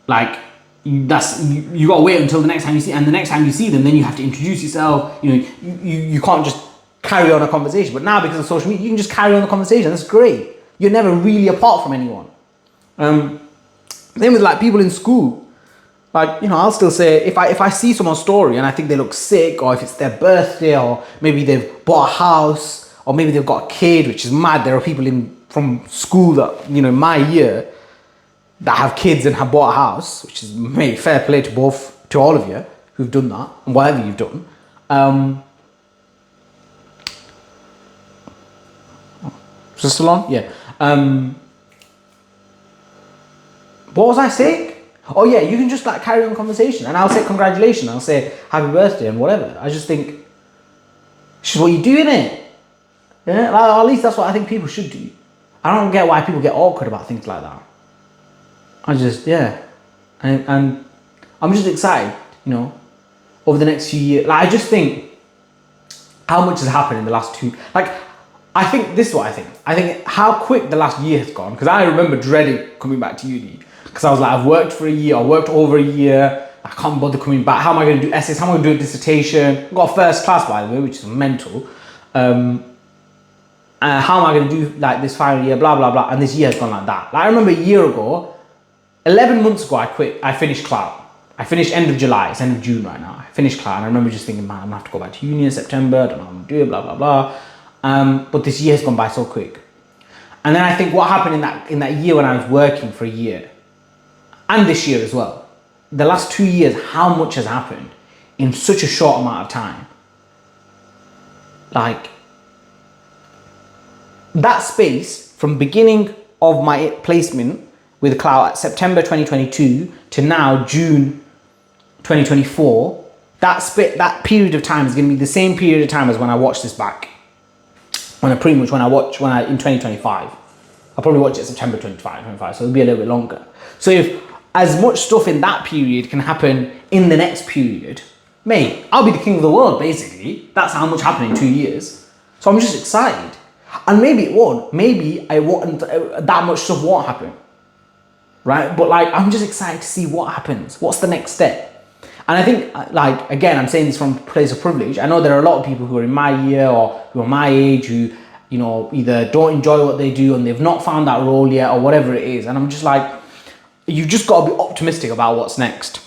like, you gotta wait until the next time you see, and the next time you see them, then you have to introduce yourself. You know, you can't just carry on a conversation. But now, because of social media, you can just carry on the conversation. That's great. You're never really apart from anyone. Same with like people in school. Like, you know, I'll still say, if I see someone's story and I think they look sick, or if it's their birthday, or maybe they've bought a house, or maybe they've got a kid, which is mad. There are people from school that, you know, in my year, that have kids and have bought a house, which is, made fair play to all of you who've done that, and whatever you've done. Is this still on? Yeah. What was I saying? Oh yeah, you can just like carry on conversation, and I'll say congratulations, I'll say happy birthday and whatever. I just think, it's just what you do, innit? Yeah, like, at least that's what I think people should do. I don't get why people get awkward about things like that. I just, yeah. And I'm just excited, you know, over the next few years. Like, I just think how much has happened in the last I think this is what I think. I think how quick the last year has gone, because I remember dreading coming back to uni. Because I was like, I've worked for a year, I worked over a year, I can't bother coming back. How am I going to do essays? How am I going to do a dissertation? I got first class, by the way, which is mental. How am I going to do like this final year, blah, blah, blah. And this year has gone like that. Like, I remember a year ago, 11 months ago, I finished Clout. I finished end of July, it's end of June right now. I finished Clout, and I remember just thinking, man, I'm going to have to go back to uni in September, I don't know how I'm going to do it, blah, blah, blah. But this year has gone by so quick. And then I think what happened in that year when I was working for a year, and this year as well, the last 2 years, how much has happened in such a short amount of time. Like, that space from beginning of my placement with Clout at September 2022 to now June 2024, that period of time is going to be the same period of time as when I watch this back. In 2025. I'll probably watch it September 25, so it'll be a little bit longer. So if as much stuff in that period can happen in the next period, mate, I'll be the king of the world, basically. That's how much happened in 2 years. So I'm just excited. And maybe it won't. Maybe I won't, that much stuff won't happen. Right? But like, I'm just excited to see what happens. What's the next step? And I think, like, again, I'm saying this from a place of privilege. I know there are a lot of people who are in my year or who are my age who, you know, either don't enjoy what they do and they've not found that role yet or whatever it is. And I'm just like, you've just got to be optimistic about what's next.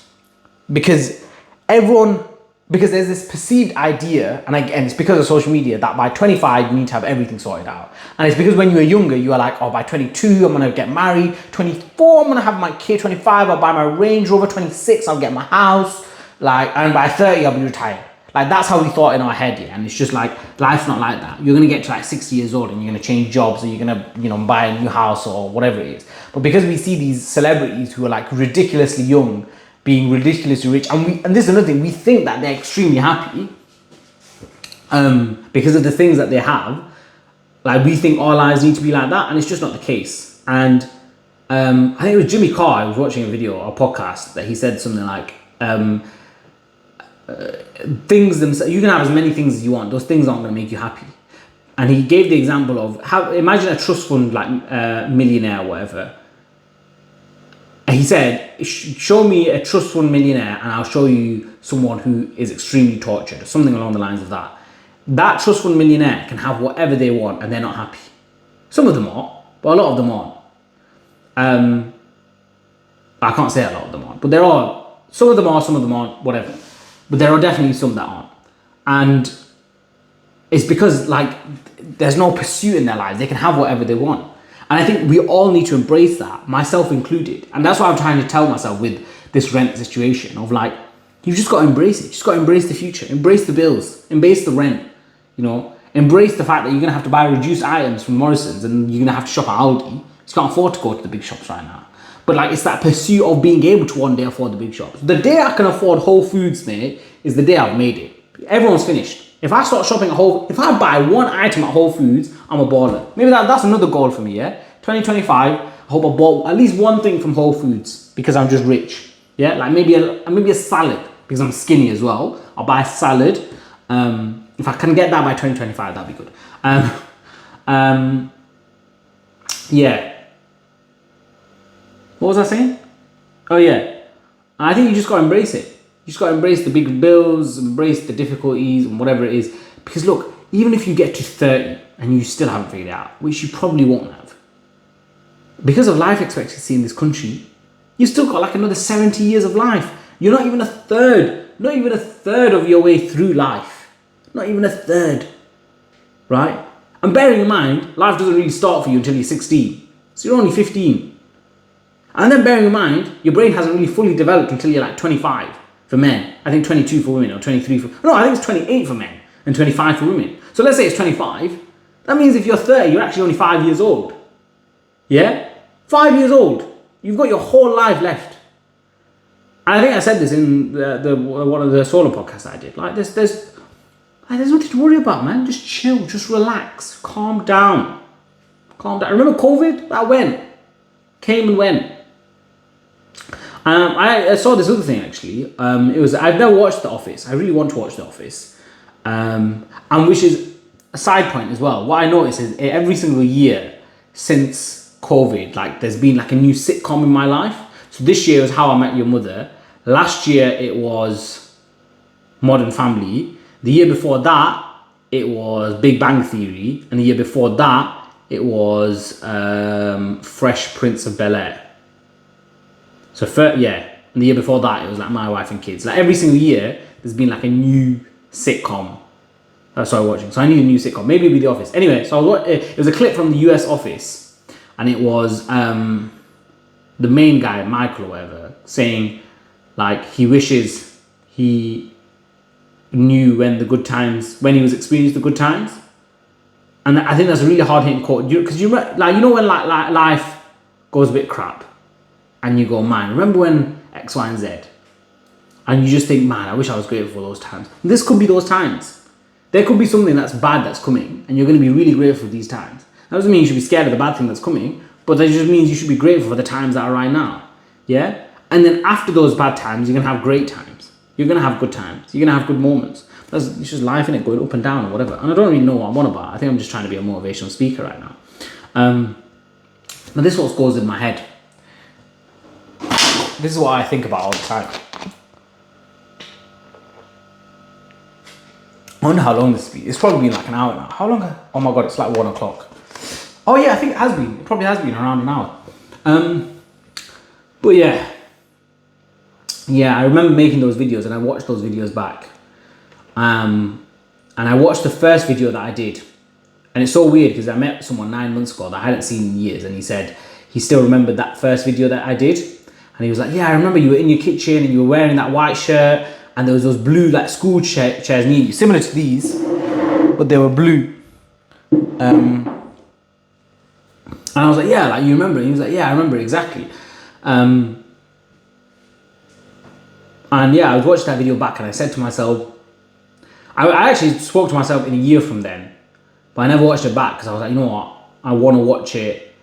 Because there's this perceived idea, and again, it's because of social media, that by 25, you need to have everything sorted out. And it's because when you were younger, you are like, oh, by 22, I'm going to get married. 24, I'm going to have my kid. 25, I'll buy my Range Rover. 26, I'll get my house. Like, and by 30, I'll be retired. Like, that's how we thought in our head, yeah. And it's just like, life's not like that. You're going to get to like 60 years old and you're going to change jobs or you're going to, you know, buy a new house or whatever it is. But because we see these celebrities who are like ridiculously young, being ridiculously rich, and this is another thing, we think that they're extremely happy because of the things that they have. Like, we think our lives need to be like that, and it's just not the case. And I think it was Jimmy Carr, I was watching a video or a podcast that he said something like, things themselves, you can have as many things as you want, those things aren't going to make you happy. And he gave the example of imagine a trust fund like millionaire or whatever. And he said, show me a trust fund millionaire and I'll show you someone who is extremely tortured, or something along the lines of that. That trust fund millionaire can have whatever they want and they're not happy. Some of them are, but a lot of them aren't. I can't say a lot of them aren't, but there are, some of them are, some of them aren't, whatever. But there are definitely some that aren't. And it's because, like, there's no pursuit in their lives. They can have whatever they want. And I think we all need to embrace that, myself included. And that's what I'm trying to tell myself with this rent situation of, like, you've just got to embrace it. You just got to embrace the future, embrace the bills, embrace the rent, you know, embrace the fact that you're going to have to buy reduced items from Morrison's and you're going to have to shop at Aldi. You can't afford to go to the big shops right now. But, like, it's that pursuit of being able to one day afford the big shops. The day I can afford Whole Foods, mate, is the day I've made it. Everyone's finished. If I start shopping at if I buy one item at Whole Foods, I'm a baller. Maybe that's another goal for me, yeah? 2025, I hope I bought at least one thing from Whole Foods because I'm just rich. Yeah, like maybe a salad because I'm skinny as well. I'll buy a salad. If I can get that by 2025, that'd be good. Yeah. What was I saying? Oh yeah. I think you just got to embrace it. You just got to embrace the big bills, embrace the difficulties and whatever it is. Because look, even if you get to 30 and you still haven't figured it out, which you probably won't have, because of life expectancy in this country, you've still got like another 70 years of life. You're not even a third of your way through life. Not even a third, right? And bearing in mind, life doesn't really start for you until you're 16. So you're only 15. And then bearing in mind, your brain hasn't really fully developed until you're like 25 for men. I think 22 for women or 23 for... No, I think it's 28 for men and 25 for women. So let's say it's 25. That means if you're 30, you're actually only 5 years old. Yeah? 5 years old. You've got your whole life left. And I think I said this in one of the solo podcasts I did. Like, there's nothing to worry about, man. Just chill. Just relax. Calm down. Calm down. Remember COVID? That went. Came and went. I saw this other thing, actually. I've never watched The Office. I really want to watch The Office. And which is a side point as well. What I notice is every single year since COVID, like, there's been like a new sitcom in my life. So this year was How I Met Your Mother. Last year it was Modern Family. The year before that it was Big Bang Theory, and the year before that it was Fresh Prince of Bel-Air. So and the year before that it was like My Wife and Kids. Like every single year there's been like a new sitcom. Watching. So I need a new sitcom. Maybe it'll be The Office. Anyway, so it was a clip from the US Office, and it was the main guy, Michael or whatever, saying Like he wishes he knew when he was experiencing the good times. And I think that's a really hard hitting quote, because you know when like life goes a bit crap, and you go, man, remember when X, Y, and Z, and you just think, man, I wish I was grateful for those times. And this could be those times. There could be something that's bad that's coming, and you're going to be really grateful for these times. That doesn't mean you should be scared of the bad thing that's coming, but that just means you should be grateful for the times that are right now. Yeah, and then after those bad times, you're gonna have great times. You're gonna have good times. You're gonna have good moments. It's just life, innit? Going up and down or whatever. And I don't really know what I'm on about. I think I'm just trying to be a motivational speaker right now. But this is what goes in my head. This is what I think about all the time. I wonder how long this will be. It's probably been like an hour now. How long? Oh my god, it's like 1 o'clock. Oh yeah, I think it has been. It probably has been around an hour. But yeah. Yeah, I remember making those videos, and I watched those videos back. And I watched the first video that I did. And it's so weird because I met someone 9 months ago that I hadn't seen in years, and he said he still remembered that first video that I did. And he was like, yeah, I remember you were in your kitchen and you were wearing that white shirt, and there was those blue like school chairs near you, similar to these, but they were blue. And I was like, yeah, like you remember? And he was like, yeah, I remember exactly. And yeah, I was watching that video back, and I said to myself, I actually spoke to myself in a year from then, but I never watched it back because I was like, you know what, I want to watch it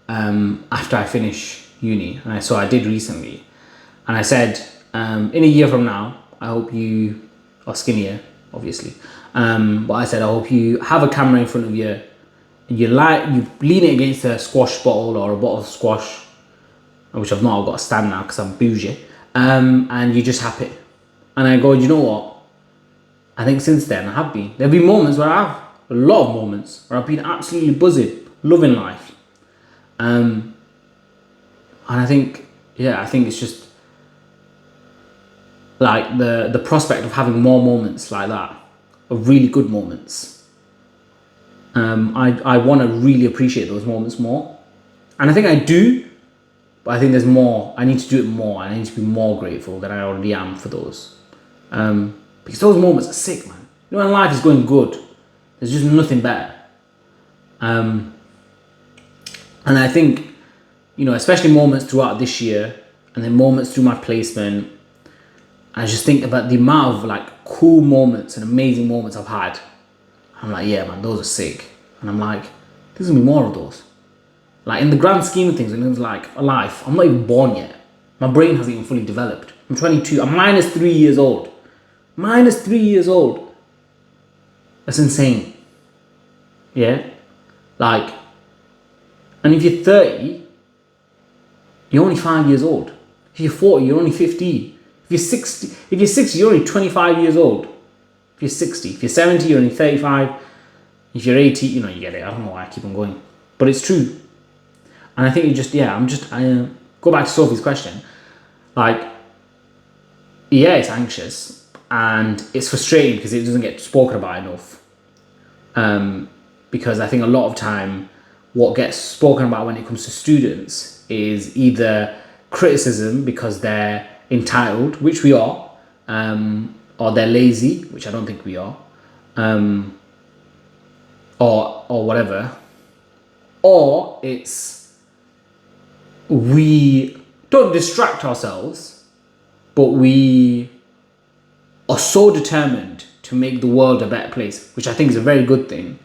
after I finish uni. And so I did recently, and I said, in a year from now, I hope you are skinnier, obviously. But I said, I hope you have a camera in front of you, and you lean it against a squash bottle or a bottle of squash, which I've not got a stand now because I'm bougie. And you just have it. And I go, you know what? I think since then I have been. There'll be moments where I have a lot of moments where I've been absolutely buzzing, loving life. And I think, yeah, I think it's just like the prospect of having more moments like that, of really good moments. I want to really appreciate those moments more. And I think I do. But I think there's more. I need to do it more. I need to be more grateful than I already am for those. Because those moments are sick, man. You know, when life is going good, there's just nothing better. And I think, you know, especially moments throughout this year, and then moments through my placement, I just think about the amount of like cool moments and amazing moments I've had. I'm like, yeah, man, those are sick. And I'm like, there's gonna be more of those. Like in the grand scheme of things, when it was like a life, I'm not even born yet. My brain hasn't even fully developed. I'm 22. I'm minus 3 years old. Minus 3 years old. That's insane. Yeah? Like, and if you're 30, you're only 5 years old. If you're 40, you're only 15. If you're 60, you're only 25 years old. If you're 60. If you're 70, you're only 35. If you're 80, you know, you get it. I don't know why I keep on going. But it's true. And I think you just, yeah, I go back to Sophie's question. Like, yeah, it's anxious and it's frustrating because it doesn't get spoken about enough. Because I think a lot of time, what gets spoken about when it comes to students is either criticism because they're entitled, which we are, or they're lazy, which I don't think we are, or whatever, or it's we don't distract ourselves, but we are so determined to make the world a better place, which I think is a very good thing,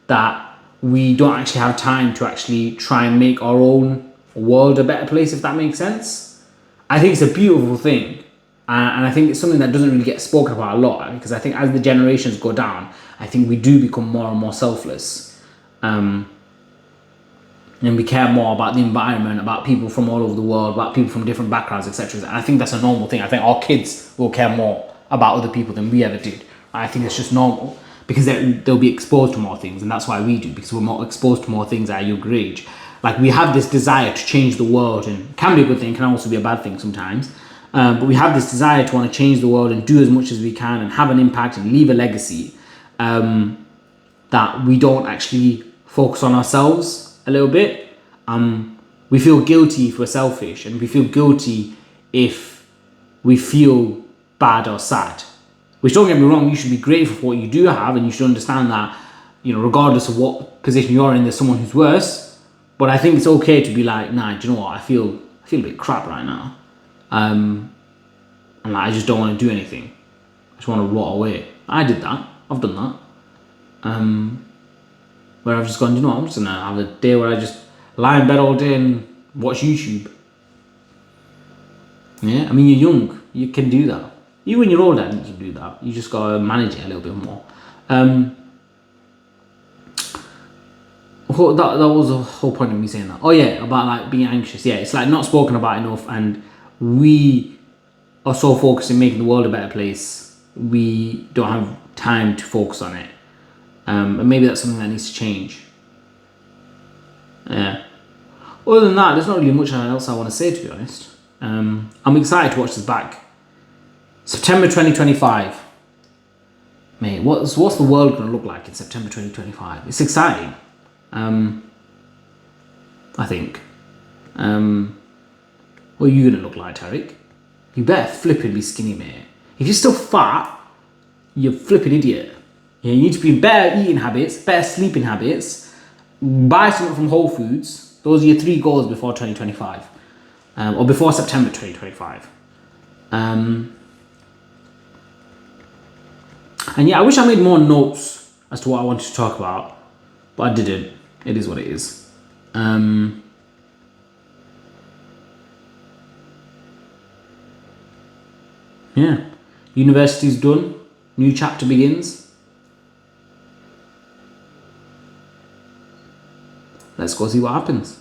that we don't actually have time to actually try and make our own world a better place, if that makes sense. I think it's a beautiful thing. And I think it's something that doesn't really get spoken about a lot, because I think as the generations go down, I think we do become more and more selfless. And we care more about the environment, about people from all over the world, about people from different backgrounds, etc. And I think that's a normal thing. I think our kids will care more about other people than we ever did. I think it's just normal, because they'll be exposed to more things, and that's why we do, because we're more exposed to more things at a younger age. Like, we have this desire to change the world, and it can be a good thing, can also be a bad thing sometimes. But we have this desire to want to change the world and do as much as we can and have an impact and leave a legacy, that we don't actually focus on ourselves a little bit. We feel guilty if we're selfish, and we feel guilty if we feel bad or sad. Which, don't get me wrong, you should be grateful for what you do have, and you should understand that, you know, regardless of what position you're in, there's someone who's worse. But I think it's okay to be like, nah, do you know what? I feel a bit crap right now, and like, I just don't want to do anything. I just want to rot away. I did that. I've done that. Where I've just gone, you know what? I'm just gonna have a day where I just lie in bed all day and watch YouTube. Yeah, I mean, you're young. You can do that. Even when you're older, you can do that. You just gotta manage it a little bit more. That was the whole point of me saying that. Oh yeah, about like being anxious. Yeah, it's like not spoken about enough, and we are so focused in making the world a better place, we don't have time to focus on it. And maybe that's something that needs to change. Yeah. Other than that, there's not really much else I want to say, to be honest. I'm excited to watch this back. September 2025. Mate, what's the world going to look like in September 2025? It's exciting. I think. What are you going to look like, Tariq? You better flipping be skinny, mate. If you're still fat, you're a flipping idiot. Yeah, you need to be in better eating habits, better sleeping habits, buy something from Whole Foods. Those are your 3 goals before 2025. Or before September 2025. And yeah, I wish I made more notes as to what I wanted to talk about, but I didn't. It is what it is. Yeah, university's done. New chapter begins. Let's go see what happens.